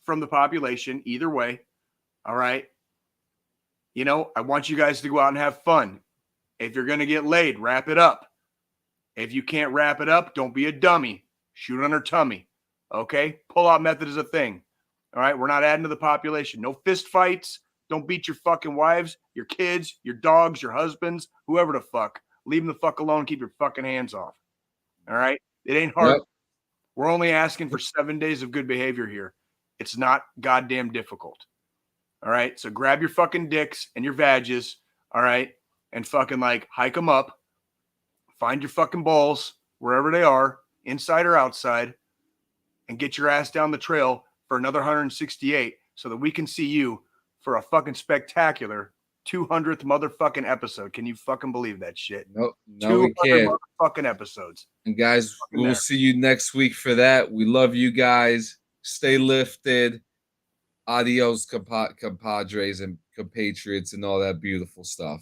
from the population either way, all right? You know, I want you guys to go out and have fun. If you're going to get laid, wrap it up. If you can't wrap it up, don't be a dummy. Shoot on her tummy, okay? Pull-out method is a thing, all right? We're not adding to the population. No fist fights. Don't beat your fucking wives, your kids, your dogs, your husbands, whoever the fuck. Leave them the fuck alone. Keep your fucking hands off. All right? It ain't hard. Yep. We're only asking for 7 days of good behavior here. It's not goddamn difficult. All right? So grab your fucking dicks and your vages, all right? And fucking like hike them up. Find your fucking balls wherever they are, inside or outside, and get your ass down the trail for another 168 so that we can see you for a fucking spectacular 200th motherfucking episode. Can you fucking believe that shit? No, we can't. Motherfucking episodes. And guys, we'll see you next week for that. We love you guys. Stay lifted. Adios, compadres and compatriots and all that beautiful stuff.